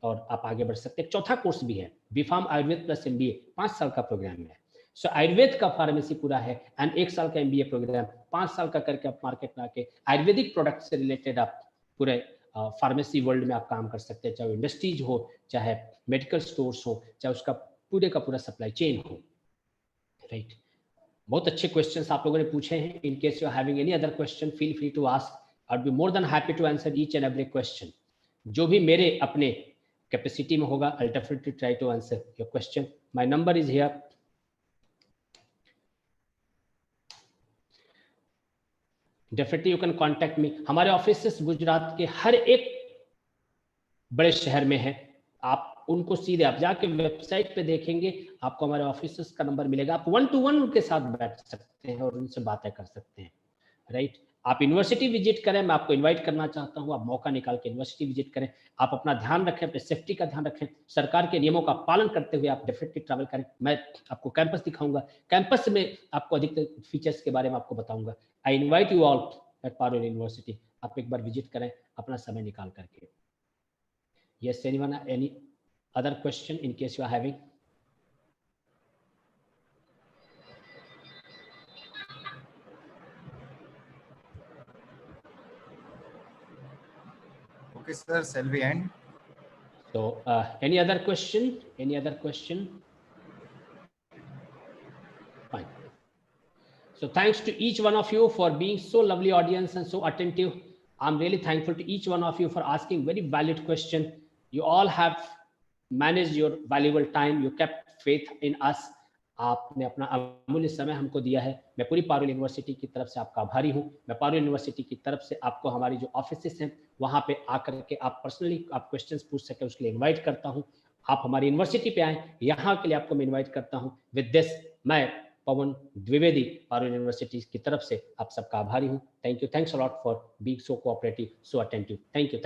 और आप आगे बढ़ सकते हैं। चौथा कोर्स भी है, B.Pharm आयुर्वेद प्लस MBA, 5 साल का प्रोग्राम है। सो आयुर्वेद का फार्मेसी पूरा है एंड 1 साल का MBA प्रोग्राम, 5 साल का करके आप मार्केट में आके आयुर्वेदिक प्रोडक्ट से रिलेटेड आप पूरे फार्मेसी वर्ल्ड में आप काम कर सकते हैं, चाहे इंडस्ट्रीज हो, चाहे मेडिकल स्टोर्स हो, चाहे उसका पूरे का पूरा सप्लाई चेन हो। राइट, बहुत अच्छे क्वेश्चंस आप लोगों ने पूछे हैं। In case you are having any other question, feel free to ask. I will be more than happy to answer each and every question. जो भी मेरे अपने कैपेसिटी में होगा, I'll definitely try to answer your question. My number is here. Definitely you can contact me. हमारे offices Gujarat के हर एक बड़े शहर में है। आप उनको सीधे आप जाके वेबसाइट पे देखेंगे, आपको हमारे ऑफिसेस का नंबर मिलेगा। आप 1-to-1 उनके साथ बैठ सकते हैं और उनसे बातें कर सकते हैं। राइट, आप यूनिवर्सिटी विजिट करें, मैं आपको इनवाइट करना चाहता हूं, आप मौका निकाल के यूनिवर्सिटी विजिट करें। आप अपना ध्यान रखें, अपने सेफ्टी का ध्यान रखें, सरकार के नियमों का पालन करते हुए आप डेफिनेटली ट्रैवल करें। मैं आपको कैंपस दिखाऊंगा, कैंपस में आपको अधिकतर फीचर्स के बारे में आपको बताऊंगा। I invite you all at Parul university, आप एक बार विजिट करें अपना समय निकाल करके। Yes, anyone, any other question in case you are having? Okay, sir. Shall we end? So, any other question? Any other question? Fine. So thanks to each one of you for being so lovely audience and so attentive. I'm really thankful to each one of you for asking very valid question. You all have managed your valuable time. You kept faith in us. आपने अपना अमूल्य समय हमको दिया है. मैं पूरी Parul university की तरफ से आपका आभारी हूँ. मैं पारुल यूनिवर्सिटी की तरफ से आपको हमारी जो ऑफिसेस हैं वहाँ पे आकर के आप पर्सनली आप क्वेश्चंस पूछ सके उसके लिए इनवाइट करता हूँ. आप हमारी यूनिवर्सिटी पे आएँ, यहाँ के लिए आपको मैं इनवाइट करता हूँ. विद दिस मैं पवन द्विवेदी पारुल यूनिवर्सिटी की तरफ से आप सबका आभारी हूँ. Thank you. Thanks a lot for being so cooperative, so attentive. Thank you.